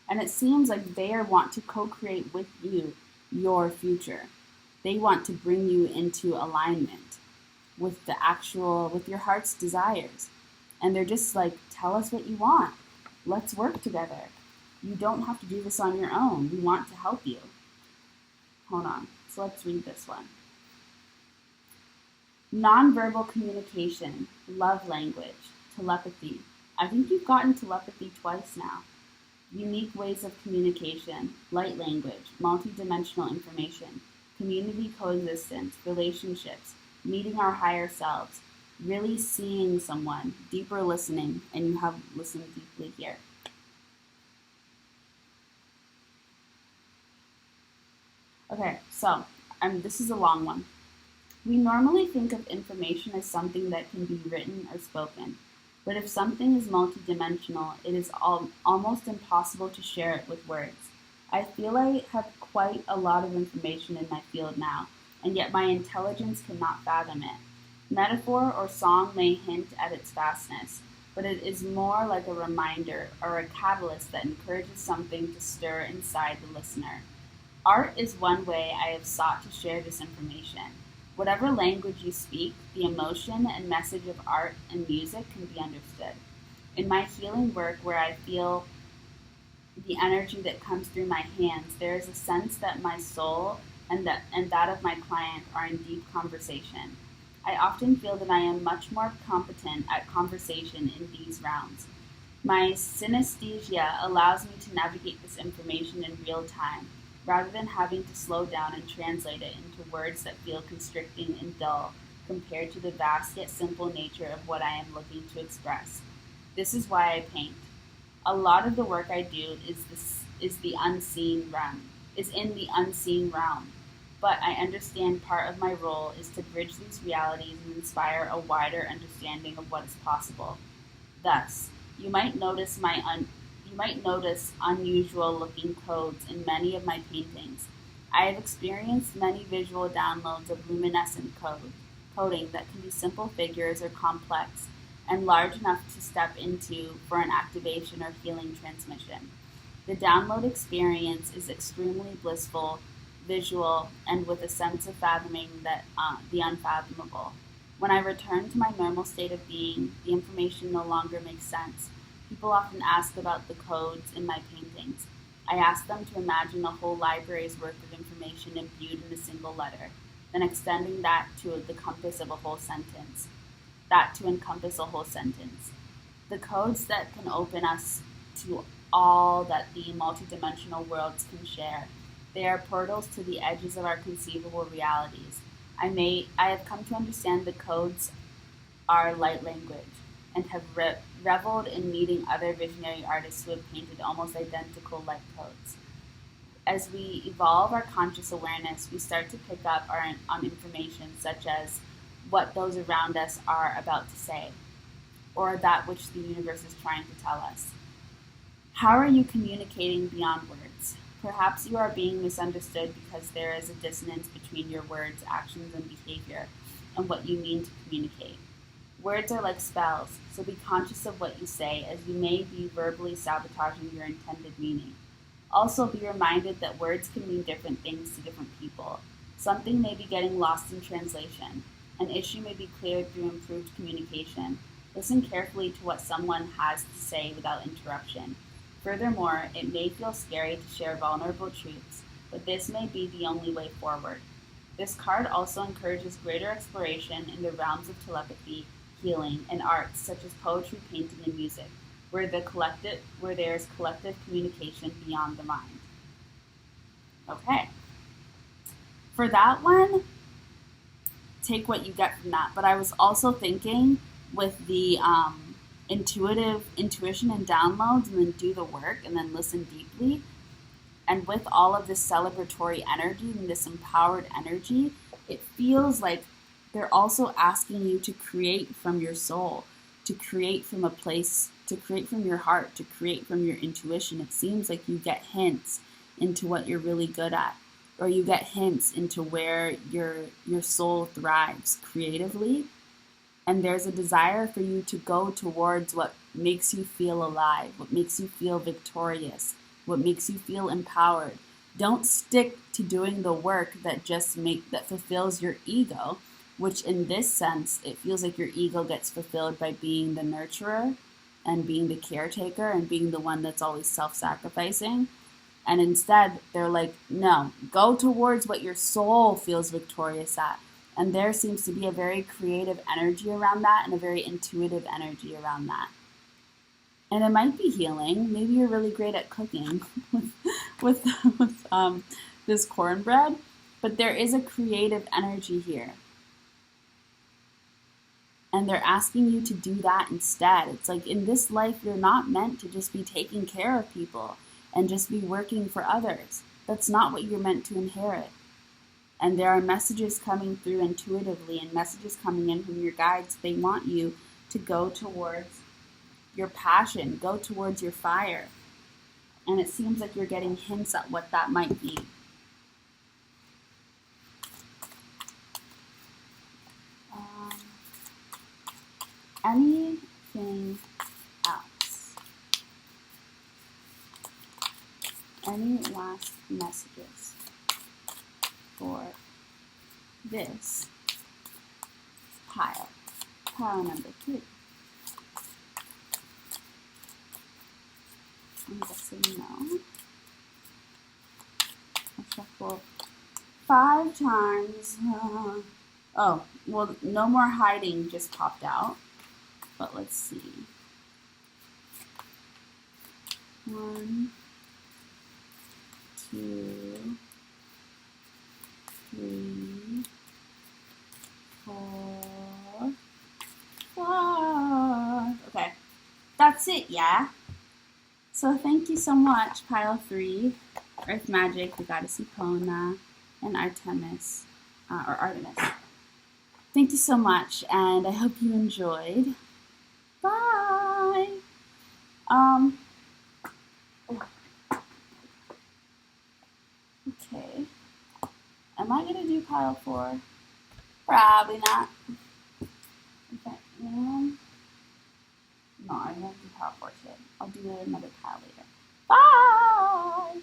And it seems like they want to co-create with you your future. They want to bring you into alignment with with your heart's desires. And they're just like, tell us what you want. Let's work together. You don't have to do this on your own. We want to help you. Hold on. So let's read this one. Nonverbal communication, love language, telepathy. I think you've gotten telepathy twice now. Unique ways of communication, light language, multidimensional information, community coexistence, relationships, meeting our higher selves, really seeing someone, deeper listening, and you have listened deeply here. Okay, so this is a long one. We normally think of information as something that can be written or spoken. But if something is multidimensional, it is almost impossible to share it with words. I feel I have quite a lot of information in my field now, and yet my intelligence cannot fathom it. Metaphor or song may hint at its vastness, but it is more like a reminder or a catalyst that encourages something to stir inside the listener. Art is one way I have sought to share this information. Whatever language you speak, the emotion and message of art and music can be understood. In my healing work, where I feel the energy that comes through my hands, there is a sense that my soul and that of my client are in deep conversation. I often feel that I am much more competent at conversation in these rounds. My synesthesia allows me to navigate this information in real time, rather than having to slow down and translate it into words that feel constricting and dull compared to the vast yet simple nature of what I am looking to express. This is why I paint. A lot of the work I do is in the unseen realm. But I understand part of my role is to bridge these realities and inspire a wider understanding of what is possible. Thus, you might notice unusual looking codes in many of my paintings. I have experienced many visual downloads of luminescent coding that can be simple figures or complex and large enough to step into for an activation or healing transmission. The download experience is extremely blissful, visual, and with a sense of fathoming the unfathomable. When I return to my normal state of being, the information no longer makes sense. People often ask about the codes in my paintings. I ask them to imagine a whole library's worth of information imbued in a single letter, then extending that to encompass a whole sentence. The codes that can open us to all that the multidimensional worlds can share. They are portals to the edges of our conceivable realities. I have come to understand the codes are light language, and have reveled in meeting other visionary artists who have painted almost identical light codes. As we evolve our conscious awareness, we start to pick up on information such as what those around us are about to say, or that which the universe is trying to tell us. How are you communicating beyond words? Perhaps you are being misunderstood because there is a dissonance between your words, actions, and behavior and what you mean to communicate. Words are like spells, so be conscious of what you say, as you may be verbally sabotaging your intended meaning. Also, be reminded that words can mean different things to different people. Something may be getting lost in translation. An issue may be cleared through improved communication. Listen carefully to what someone has to say without interruption. Furthermore, it may feel scary to share vulnerable truths, but this may be the only way forward. This card also encourages greater exploration in the realms of telepathy, healing, and arts such as poetry, painting, and music, where there is collective communication beyond the mind. Okay. For that one, take what you get from that. But I was also thinking with the intuition and downloads, and then do the work and then listen deeply. And with all of this celebratory energy and this empowered energy, it feels like they're also asking you to create from your soul, to create from a place, to create from your heart, to create from your intuition. It seems like you get hints into what you're really good at, or you get hints into where your soul thrives creatively. And there's a desire for you to go towards what makes you feel alive, what makes you feel victorious, what makes you feel empowered. Don't stick to doing the work that fulfills your ego, which in this sense, it feels like your ego gets fulfilled by being the nurturer and being the caretaker and being the one that's always self-sacrificing. And instead, they're like, no, go towards what your soul feels victorious at. And there seems to be a very creative energy around that and a very intuitive energy around that. And it might be healing. Maybe you're really great at cooking with this cornbread, but there is a creative energy here. And they're asking you to do that instead. It's like in this life, you're not meant to just be taking care of people and just be working for others. That's not what you're meant to inherit. And there are messages coming through intuitively and messages coming in from your guides. They want you to go towards your passion. Go towards your fire. And it seems like you're getting hints at what that might be. Anything else? Any last messages for this pile? Pile number 3. I'm guessing no. I'll shuffle 5 times. Oh, well, no more hiding just popped out. But let's see. 1, 2, 3, 4, 5. Okay, that's it, yeah? So thank you so much, Pile 3, Earth Magic, the Goddess Epona, and Artemis, or Artemis. Thank you so much, and I hope you enjoyed. Bye! Okay. Am I going to do pile 4? Probably not. Okay. No, I won't do pile 4 today. I'll do another pile later. Bye!